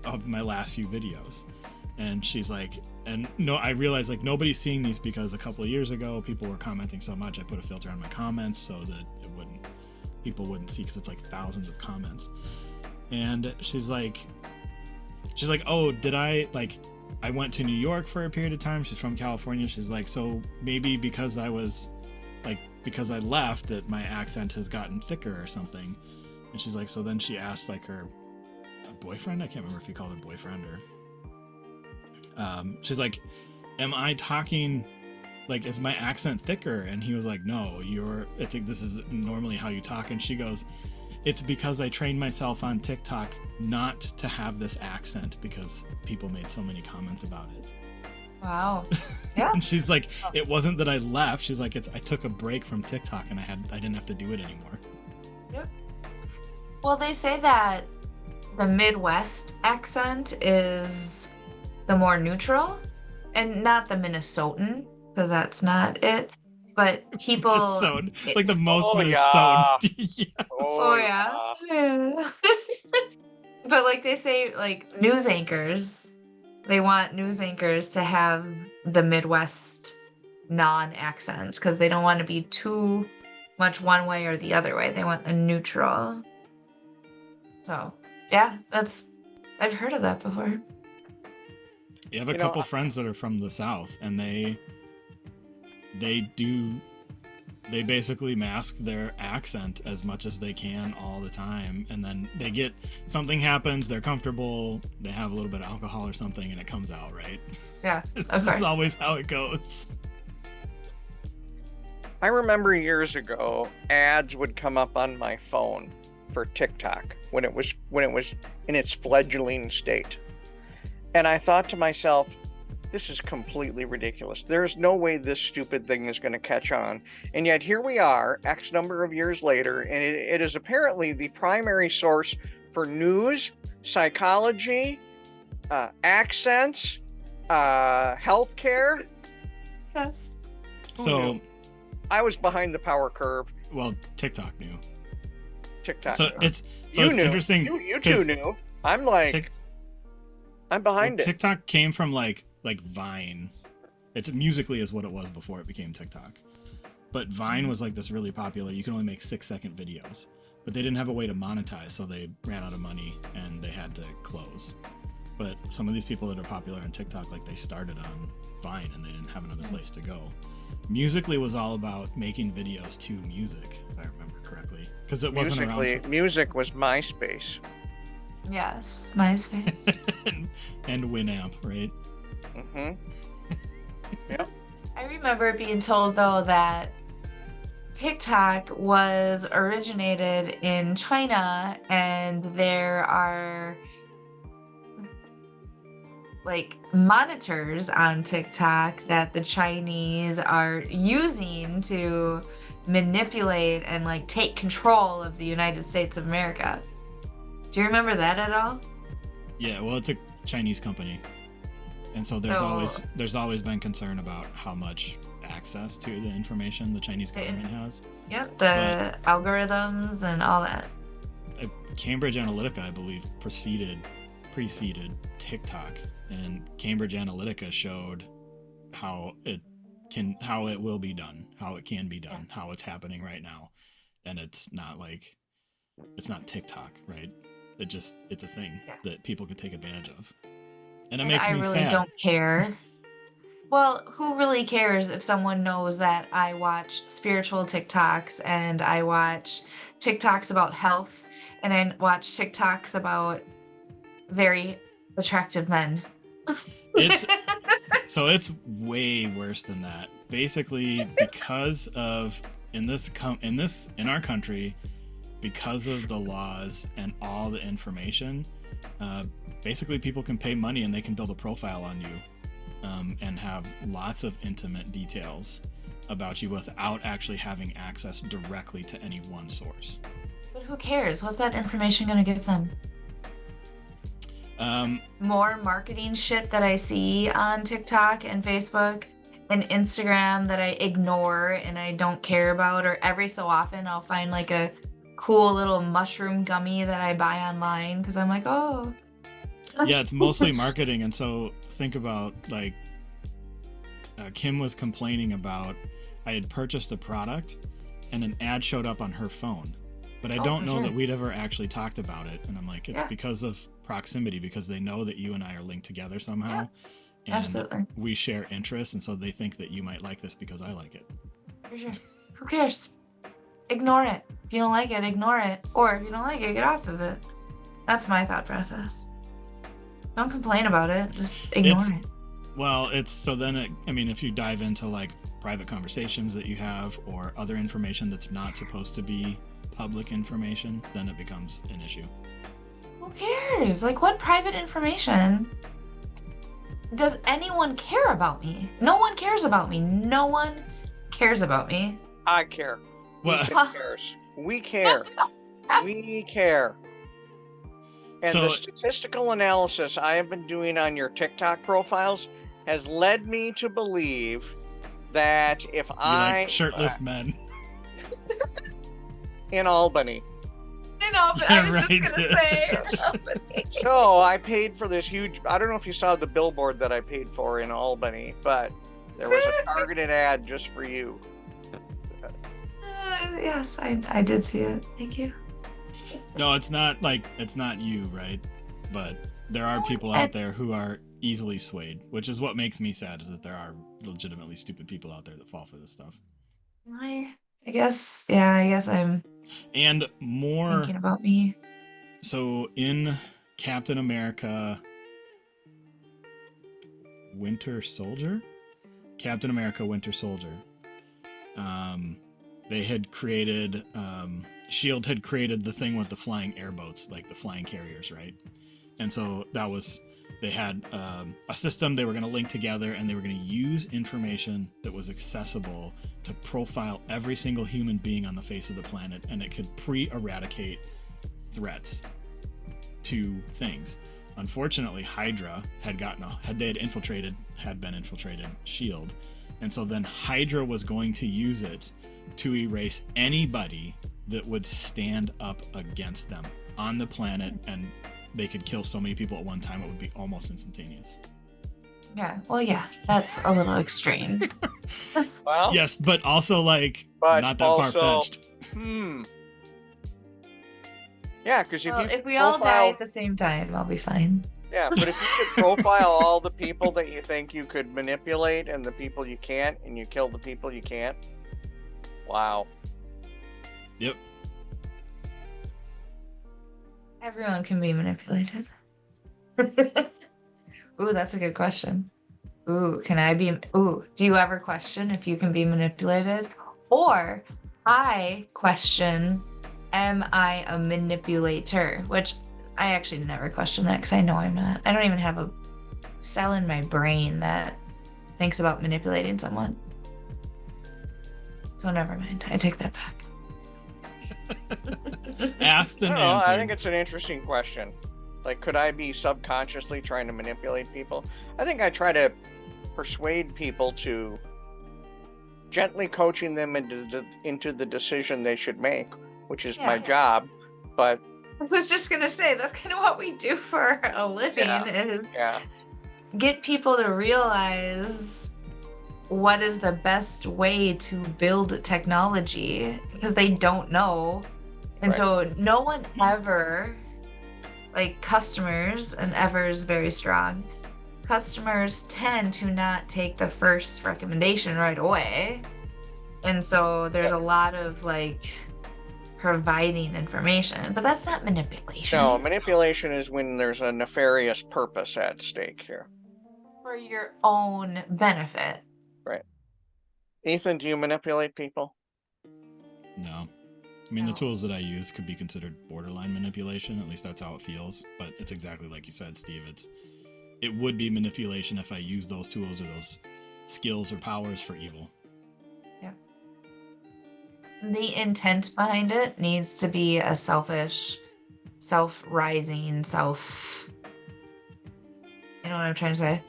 of my last few videos. And she's like, and no, I realized like nobody's seeing these because a couple of years ago, people were commenting so much. I put a filter on my comments so that people wouldn't see, because it's like thousands of comments. And she's like, oh, I went to New York for a period of time. She's from California. She's like, so maybe because I left, that my accent has gotten thicker or something. And she's like, so then she asked like her boyfriend, I can't remember if he called her boyfriend or she's like, am I talking like, is my accent thicker? And he was like, no, this is normally how you talk. And she goes, it's because I trained myself on TikTok not to have this accent because people made so many comments about it. Wow. Yeah. And she's like, it wasn't that I left. She's like, I took a break from TikTok and I didn't have to do it anymore. Yep. Well, they say that the Midwest accent is the more neutral, and not the Minnesotan, because that's not it. But people, Minnesotan. It's like the most Oh, Minnesotan. yeah. Yeah. oh yeah. But like they say, like news anchors, they want news anchors to have the Midwest non-accents because they don't want to be too much one way or the other way. They want a neutral. So yeah, I've heard of that before. You have a couple friends that are from the South, and they basically mask their accent as much as they can all the time, and then something happens, they're comfortable, they have a little bit of alcohol or something, and it comes out, right? Yeah, This is always how it goes. I remember years ago, ads would come up on my phone for TikTok when it was in its fledgling state. And I thought to myself, this is completely ridiculous. There's no way this stupid thing is going to catch on. And yet here we are, X number of years later, and it is apparently the primary source for news, psychology, accents, healthcare. Yes. So I was behind the power curve. Well, TikTok knew. TikTok. So knew. it's interesting. You two knew. I'm like, I'm behind it. TikTok came from like Vine. It's Musically is what it was before it became TikTok. But Vine was like this really popular. You can only make 6-second videos, but they didn't have a way to monetize, so they ran out of money and they had to close. But some of these people that are popular on TikTok, like they started on Vine and they didn't have another place to go. Musically was all about making videos to music, if I remember correctly, because it wasn't around. Music was MySpace. Yes, MySpace. and Winamp, right? Mm-hmm. Yep. I remember being told though that TikTok was originated in China, and there are like monitors on TikTok that the Chinese are using to manipulate and like take control of the United States of America. Do you remember that at all? Yeah, well, it's a Chinese company, and so there's always been concern about how much access to the information the Chinese government has. Yep, the algorithms and all that. Cambridge Analytica, I believe, preceded TikTok, and Cambridge Analytica showed how it will be done, how it can be done, how it's happening right now, and it's not TikTok, right? It's a thing that people can take advantage of, and it makes me sad. I really don't care. Well, who really cares if someone knows that I watch spiritual TikToks and I watch TikToks about health and I watch TikToks about very attractive men? It's way worse than that. Basically, because of in our country, because of the laws and all the information, basically people can pay money and they can build a profile on you. And have lots of intimate details about you without actually having access directly to any one source. But who cares? What's that information going to give them? More marketing shit that I see on TikTok and Facebook and Instagram that I ignore and I don't care about, or every so often I'll find like a cool little mushroom gummy that I buy online because I'm like, oh. Yeah, it's mostly marketing. And so think about like Kim was complaining about I had purchased a product and an ad showed up on her phone, but I don't know that we'd ever actually talked about it. And I'm like, it's because of proximity, because they know that you and I are linked together somehow. And absolutely. We share interests, and so they think that you might like this because I like it. For sure. Who cares? Ignore it. If you don't like it, ignore it. Or if you don't like it, get off of it. That's my thought process. Don't complain about it. Just ignore it. Well, if you dive into like private conversations that you have or other information that's not supposed to be public information, then it becomes an issue. Who cares? Like, what private information? Does anyone care about me? No one cares about me. No one cares about me. I care. What? We care. We care. And the statistical analysis I have been doing on your TikTok profiles has led me to believe that if like shirtless men in Albany. I was just gonna say Albany. So I paid for this huge. I don't know if you saw the billboard that I paid for in Albany, but there was a targeted ad just for you. Yes, I did see it. Thank you. No, it's not you, right? But there are people out there who are easily swayed, which is what makes me sad, is that there are legitimately stupid people out there that fall for this stuff. I guess I'm thinking about me. So in Captain America Winter Soldier, they had created S.H.I.E.L.D. had created the thing with the flying airboats, like the flying carriers, right? And so they had a system they were going to link together, and they were going to use information that was accessible to profile every single human being on the face of the planet, and it could pre-eradicate threats to things. Unfortunately, Hydra had been infiltrated S.H.I.E.L.D., and so then Hydra was going to use it to erase anybody that would stand up against them on the planet and they could kill so many people at one time, it would be almost instantaneous. Yeah. Well, yeah, that's a little extreme. Well, Yes, but also like but not that also, far-fetched. Yeah, because Well, if we all die at the same time, I'll be fine. Yeah, but if you could profile all the people that you think you could manipulate and the people you can't, and you kill the people you can't, wow. Yep. Everyone can be manipulated. Ooh, that's a good question. Ooh, do you ever question if you can be manipulated? Or I question, am I a manipulator? Which I actually never question that because I know I'm not. I don't even have a cell in my brain that thinks about manipulating someone. So never mind. I take that back. Asked and I answered. think it's an interesting question. Like, could I be subconsciously trying to manipulate people? I think I try to persuade people to gently coaching them into the decision they should make, which is my job. But I was just gonna say that's kind of what we do for a living is get people to realize what is the best way to build technology because they don't know. And so no one ever, like customers, and ever is very strong, customers tend to not take the first recommendation right away. And so there's a lot of like providing information, but that's not manipulation. No, manipulation is when there's a nefarious purpose at stake here. For your own benefit. Right. Ethan, do you manipulate people? No. I mean, the tools that I use could be considered borderline manipulation. At least that's how it feels. But it's exactly like you said, Steve. It would be manipulation if I use those tools or those skills or powers for evil. Yeah. The intent behind it needs to be a selfish, self-rising, you know what I'm trying to say?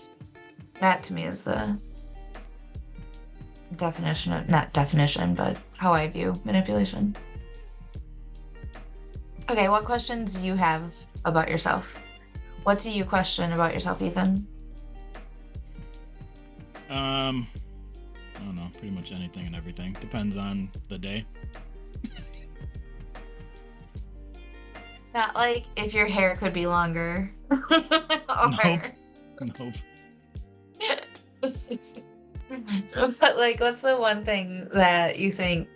That to me is the definition of, not definition, but how I view manipulation. Okay, what questions do you have about yourself? What do you question about yourself, Ethan? I don't know, pretty much anything and everything. Depends on the day. Not like if your hair could be longer. Nope. But like, what's the one thing that you think,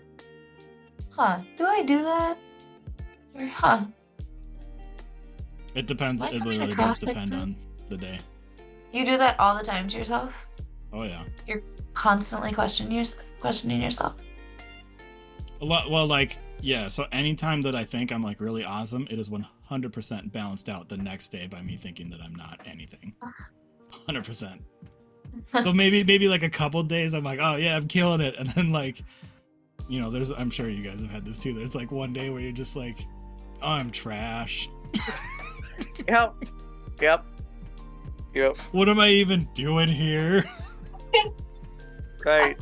do I do that? Or It depends. It literally does depend on the day. You do that all the time to yourself? Oh yeah. You're constantly questioning yourself? A lot. Well, like, yeah. So anytime that I think I'm like really awesome, it is 100% balanced out the next day by me thinking that I'm not anything. 100%. So maybe like a couple days I'm like, oh yeah, I'm killing it, and then like, you know, I'm sure you guys have had this too. There's like one day where you're just like, oh, I'm trash. Yep. What am I even doing here? Right.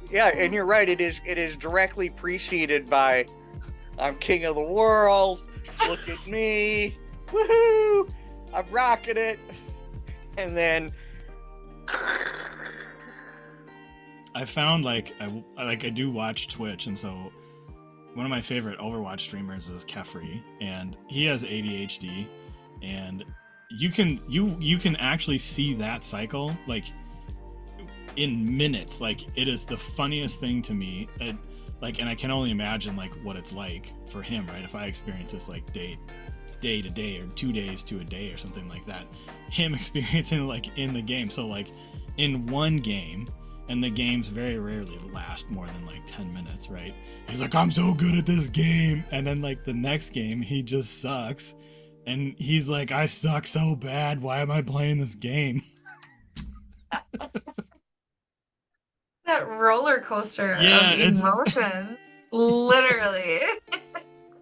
Yeah, and you're right. It is directly preceded by, I'm king of the world. Look at me. Woohoo! I'm rocking it. And then I found I do watch Twitch, and so one of my favorite Overwatch streamers is Kefri, and he has ADHD, and you can actually see that cycle like in minutes. Like, it is the funniest thing to me. And I can only imagine like what it's like for him, right? If I experience this like day to day or 2 days to a day or something like that, him experiencing like in the game. So like in one game, and the games very rarely last more than like 10 minutes, right? He's like, I'm so good at this game. And then like the next game, he just sucks. And he's like, I suck so bad. Why am I playing this game? That roller coaster of emotions. Literally.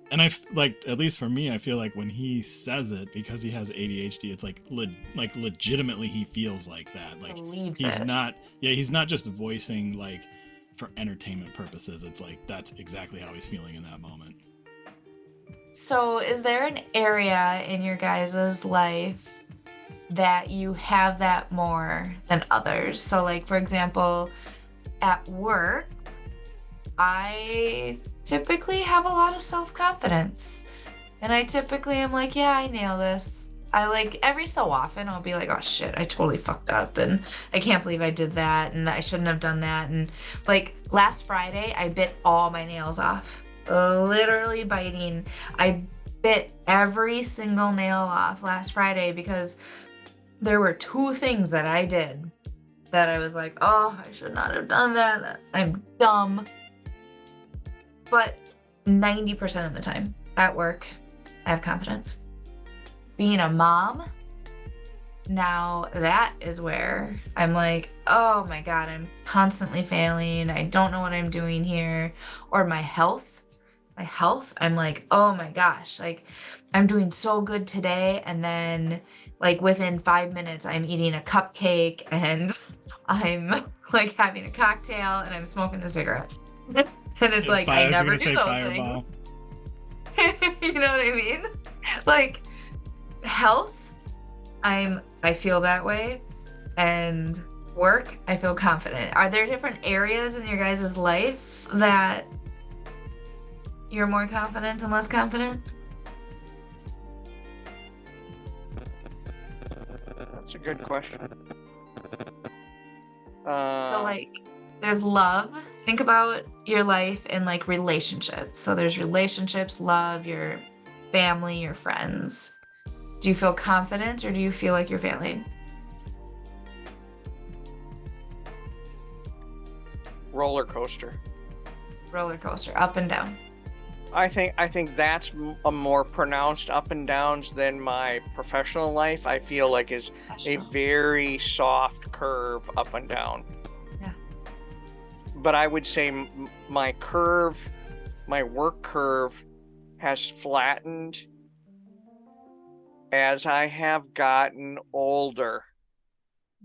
And I like, at least for me, I feel like when he says it, because he has ADHD, it's like legitimately he feels like that. Like he's not just voicing like for entertainment purposes. It's like that's exactly how he's feeling in that moment. So, is there an area in your guys' life that you have that more than others? So, like, for example, at work, I typically have a lot of self-confidence. And I typically am like, yeah, I nail this. I like every so often I'll be like, oh shit, I totally fucked up and I can't believe I did that and I shouldn't have done that. And like last Friday, I bit all my nails off. Literally biting. I bit every single nail off last Friday because there were two things that I did that I was like, oh, I should not have done that. I'm dumb. But 90% of the time at work, I have confidence. Being a mom, now that is where I'm like, oh my God, I'm constantly failing. I don't know what I'm doing here. Or my health, I'm like, oh my gosh, like I'm doing so good today. And then like within 5 minutes, I'm eating a cupcake and I'm like having a cocktail and I'm smoking a cigarette. And it's like, I never do those Fireball. things. You know what I mean? Like health, I feel that way. And work, I feel confident. Are there different areas in your guys' life that you're more confident and less confident? That's a good question. So like there's love. Think about your life in like relationships. So there's relationships, love, your family, your friends. Do you feel confident or do you feel like you're failing? roller coaster. Roller coaster, up and down. I think that's a more pronounced up and downs than my professional life. I feel like is a very soft curve up and down. Yeah. But I would say my work curve has flattened as I have gotten older.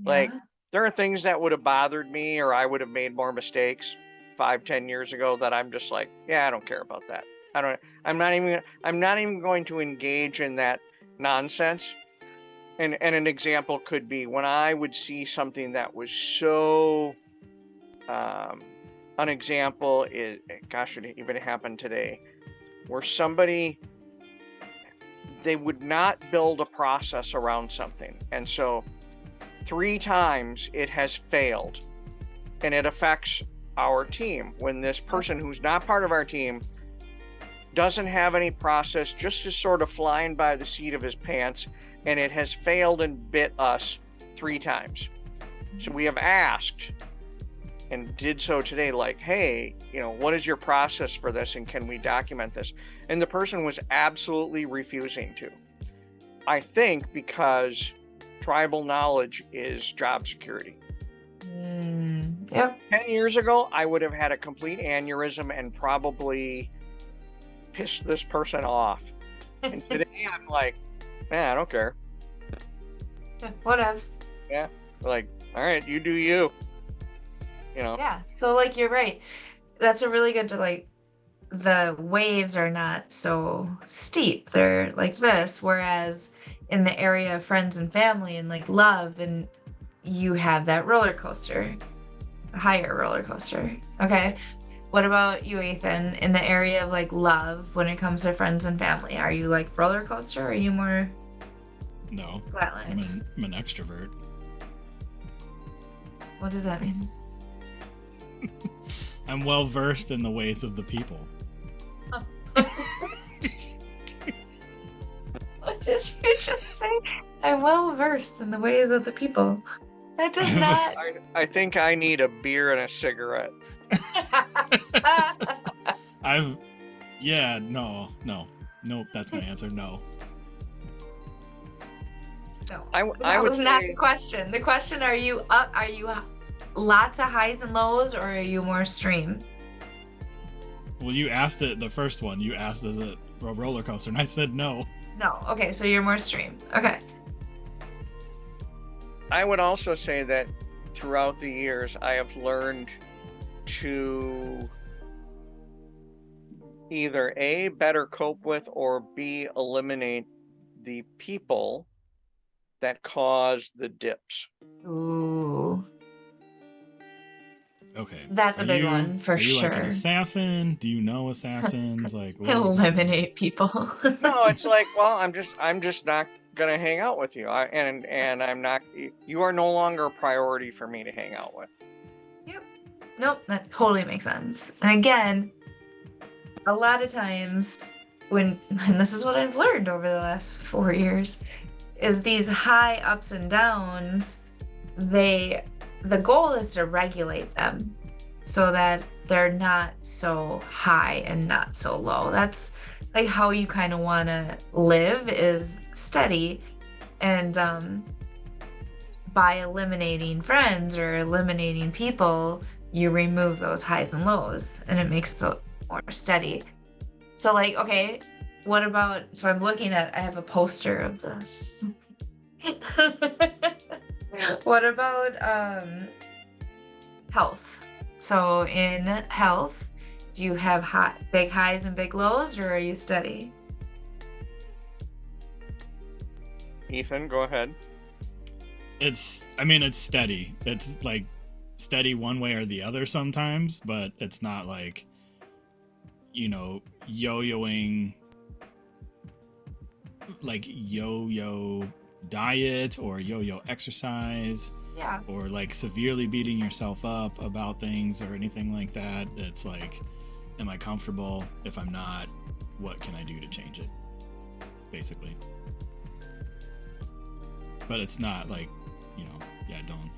Yeah. Like there are things that would have bothered me or I would have made more mistakes 5-10 years ago that I'm just like, yeah, I don't care about that. I'm not even going to engage in that nonsense. And an example could be when I would see something that was so an example is, gosh, it even happened today, where they would not build a process around something. And so 3 times it has failed and it affects our team when this person who's not part of our team doesn't have any process, just is sort of flying by the seat of his pants, and it has failed and bit us 3 times. So we have asked and did so today, like, hey, what is your process for this and can we document this? And the person was absolutely refusing to. I think because tribal knowledge is job security. Yep. 10 years ago, I would have had a complete aneurysm and probably pissed this person off. And today I'm like, man, I don't care. Whatever. Yeah. Like, all right, you do you. Yeah. So like you're right. That's a really good to like the waves are not so steep. They're like this. Whereas in the area of friends and family and like love and you have that roller coaster, a higher roller coaster. Okay. What about you, Ethan? In the area of like love, when it comes to friends and family, are you like roller coaster or are you more No. flatline? I'm an extrovert. What does that mean? I'm well versed in the ways of the people. What did you just say? I'm well versed in the ways of the people. That does not. I think I need a beer and a cigarette. Nope, that's my answer. No. No. I That would was not say- the question. The question, are you up? Are you lots of highs and lows, or are you more stream? Well, you asked it, the first one, you asked is it a roller coaster, and I said no. No. Okay, so you're more stream. Okay. I would also say that throughout the years, I have learned to, either A, better cope with, or B, eliminate the people that cause the dips. Ooh, Okay. that's a big one for Are you like an sure. assassin? Do you know assassins? Like what are we talking Eliminate people. No, it's like, well, I'm just not gonna hang out with you. And I'm not. You are no longer a priority for me to hang out with. Yep. Nope, that totally makes sense. And again, a lot of times and this is what I've learned over the last 4 years, is these high ups and downs, the goal is to regulate them so that they're not so high and not so low. That's like how you kind of want to live, is steady. And by eliminating friends or eliminating people, you remove those highs and lows and it makes it more steady. So like, okay, what about, so I'm looking at, I have a poster of this. What about health? So in health, do you have big highs and big lows, or are you steady? Ethan, go ahead. It's steady. It's like steady one way or the other sometimes, but it's not like, yo-yoing, like yo-yo diet or yo-yo exercise. Yeah. Or like severely beating yourself up about things or anything like that. It's like, am I comfortable? If I'm not, what can I do to change it? Basically. But it's not like, don't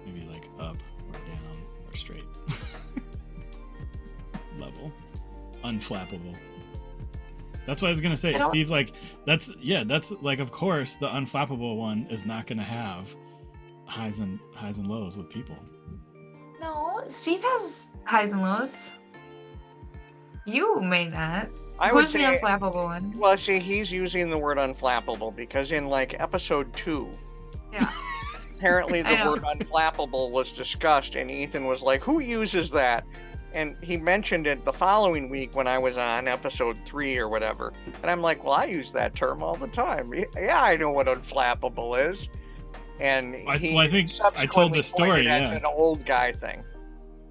maybe like up or down or straight. Level. Unflappable. That's what I was gonna say, Steve. Like that's like, of course the unflappable one is not gonna have highs and lows with people. No, Steve has highs and lows. You may not. Who's the unflappable one? Well, see, he's using the word unflappable because in like episode 2, yeah, apparently the word unflappable was discussed, and Ethan was like, "Who uses that?" And he mentioned it the following week when I was on episode 3 or whatever, and I'm like, "Well, I use that term all the time. Yeah, I know what unflappable is." And I think I told the story. As an old guy thing.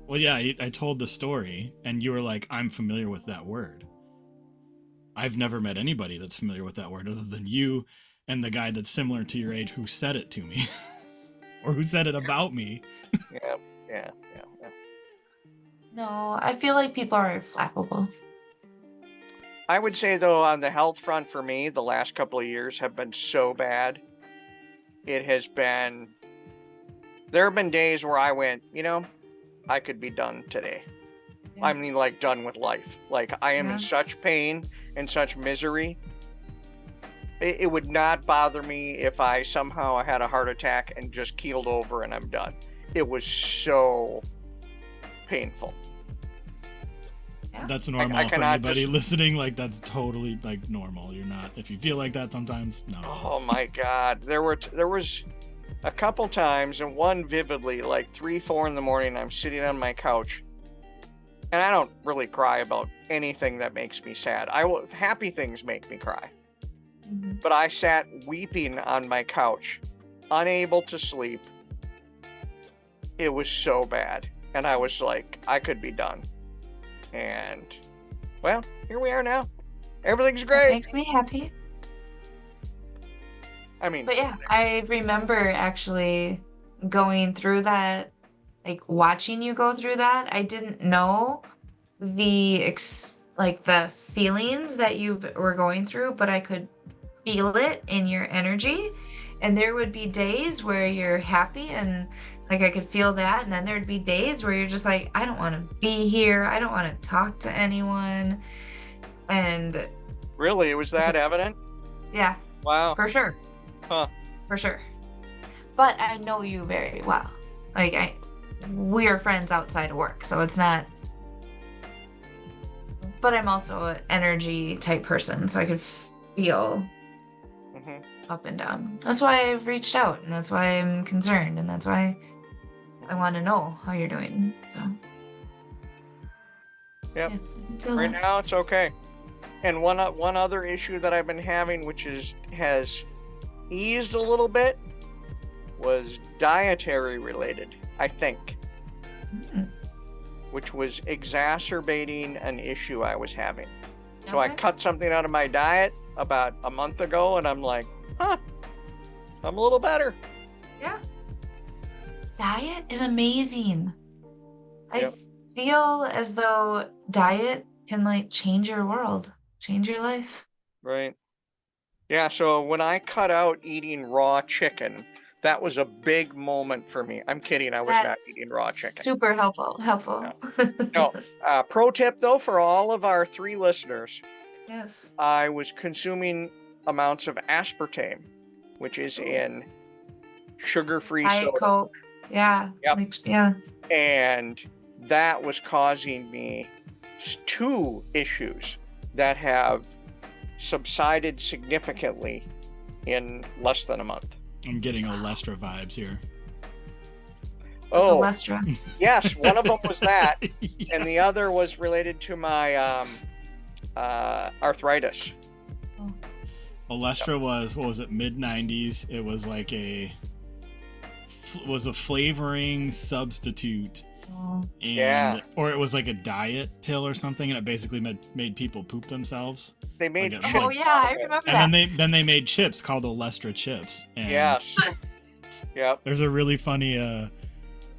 Well, yeah, I told the story, and you were like, "I'm familiar with that word." I've never met anybody that's familiar with that word other than you and the guy that's similar to your age who said it to me, or who said it about me. Yeah. No, I feel like people are flappable. I would say, though, on the health front for me, the last couple of years have been so bad. It has been... There have been days where I went, I could be done today. Yeah. I mean, like, done with life. Like, I am in such pain and such misery. It would not bother me if I somehow had a heart attack and just keeled over and I'm done. It was so painful. Yeah. That's normal for anybody listening. Like, that's totally like normal. You're not, if you feel like that sometimes, no. Oh my God. There was a couple times, and one vividly, like 3-4 in the morning, I'm sitting on my couch, and I don't really cry about anything that makes me sad. Happy things make me cry. Mm-hmm. But I sat weeping on my couch, unable to sleep. It was so bad. And I was like, I could be done. And, well, here we are now. Everything's great. It makes me happy. I mean... But yeah, I remember actually going through that, like watching you go through that. I didn't know the feelings that you were going through, but I could feel it in your energy. And there would be days where you're happy and like I could feel that, and then there'd be days where you're just like, I don't want to be here, I don't want to talk to anyone. And really, it was that evident? Yeah. Wow. For sure. Huh. For sure. But I know you very well. Like we are friends outside of work, so it's not. But I'm also an energy type person, so I could feel up and down. That's why I've reached out, and that's why I'm concerned, and that's why I want to know how you're doing. So Yep. Yeah, I feel Right that. now, it's okay. And one other issue that I've been having, which has eased a little bit, was dietary related, I think, Mm, which was exacerbating an issue I was having. So I okay. cut something out of my diet about a month ago, and I'm like, huh, I'm a little better. Yeah. Diet is amazing. Yep. I feel as though diet can like change your world, change your life. Right. Yeah, so when I cut out eating raw chicken, that was a big moment for me. I'm kidding, I was not That's eating raw chicken. super helpful. No. Helpful. No. Pro tip though, for all of our 3 listeners, Yes. I was consuming amounts of aspartame, which is Ooh. in sugar-free Diet soda. Coke. Yeah. Yep. Like, yeah. And that was causing me 2 issues that have subsided significantly in less than a month. I'm getting Olestra vibes here. It's Oh, Olestra. yes, one of them was that, Yeah. and the other was related to my arthritis. Olestra was, what was it, mid 90s? It was like a flavoring substitute, Oh. and Yeah. or it was like a diet pill or something, and it basically made people poop themselves. They made Like chips Oh yeah, I out of it. remember And that. then they made chips called Olestra chips. And Yes. Yep. there's a really funny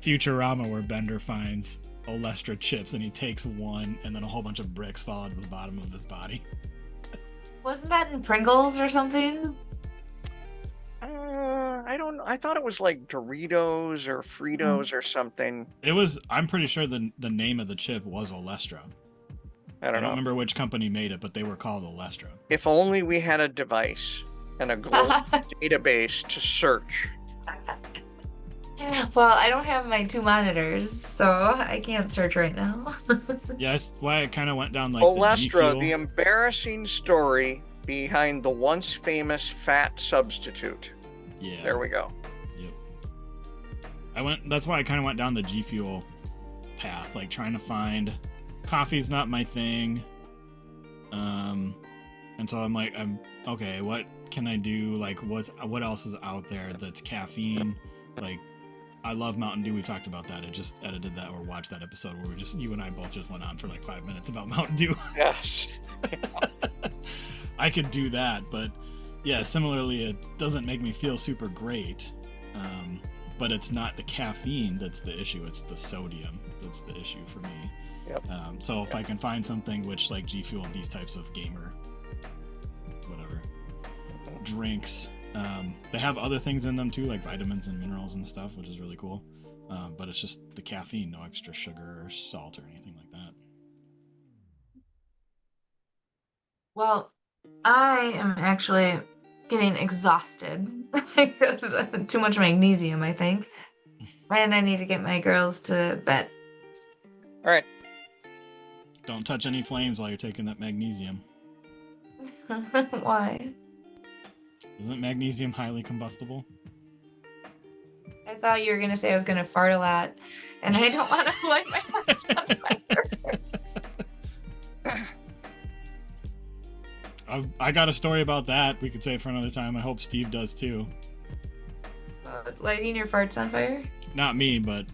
Futurama where Bender finds Olestra chips and he takes one, and then a whole bunch of bricks fall out of the bottom of his body. Wasn't that in Pringles or something? I don't. I thought it was like Doritos or Fritos or something. It was. I'm pretty sure the name of the chip was Olestra. I I don't don't know. remember which company made it, but they were called Olestra. If only we had a device and a global database to search. Well, I don't have my 2 monitors, so I can't search right now. Yeah, that's why I kind of went down like Olestra, the G Fuel. the embarrassing story behind the once famous fat substitute. Yeah. There we go. Yep. That's why I kind of went down the G Fuel path, like trying to find. Coffee's not my thing. And so I'm okay, what can I do? Like, what else is out there that's caffeine? Like, I love Mountain Dew. We talked about that. I just edited that or watched that episode where you and I both just went on for like 5 minutes about Mountain Dew. Yes. I could do that, but yeah, similarly, it doesn't make me feel super great. But it's not the caffeine that's the issue; it's the sodium that's the issue for me. Yep. So if I can find something which, like G Fuel, these types of gamer, whatever, drinks, they have other things in them too, like vitamins and minerals and stuff, which is really cool. But it's just the caffeine, no extra sugar or salt or anything like that. Well, I am actually getting exhausted because of too much magnesium, I think. And I need to get my girls to bed. All right. Don't touch any flames while you're taking that magnesium. Why? Isn't magnesium highly combustible? I thought you were going to say I was going to fart a lot, and I don't want to light my farts on fire. I got a story about that. We could save for another time. I hope Steve does too. Lighting your farts on fire? Not me, but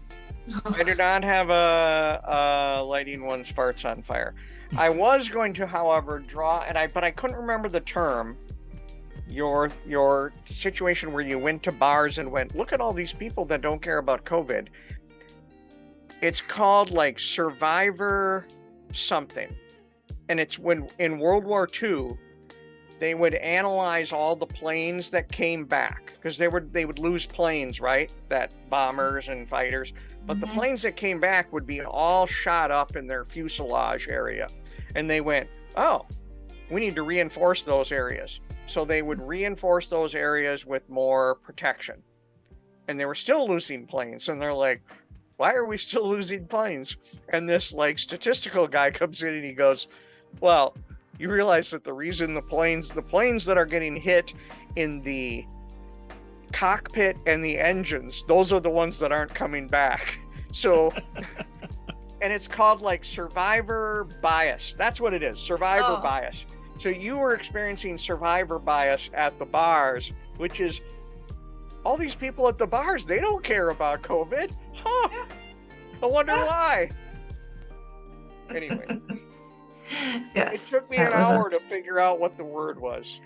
I do not have a lighting one's farts on fire. I was going to, however, but I couldn't remember the term. Your situation where you went to bars and went, look at all these people that don't care about COVID. It's called like Survivor something. And it's when in World War II, they would analyze all the planes that came back because they would lose planes, right? That bombers and fighters. But the planes that came back would be all shot up in their fuselage area. And they went, oh, we need to reinforce those areas. So they would reinforce those areas with more protection. And they were still losing planes. And they're like, why are we still losing planes? And this like statistical guy comes in and he goes, well, you realize that the reason the planes that are getting hit in the cockpit and the engines, those are the ones that aren't coming back. So and it's called like survivor bias. That's what it is, survivor Oh. bias. So you were experiencing survivor bias at the bars, which is all these people at the bars, they don't care about COVID. Huh. Yeah. I wonder Yeah. why. Anyway, Yes. it took me that an was hour to us. figure out what the word was.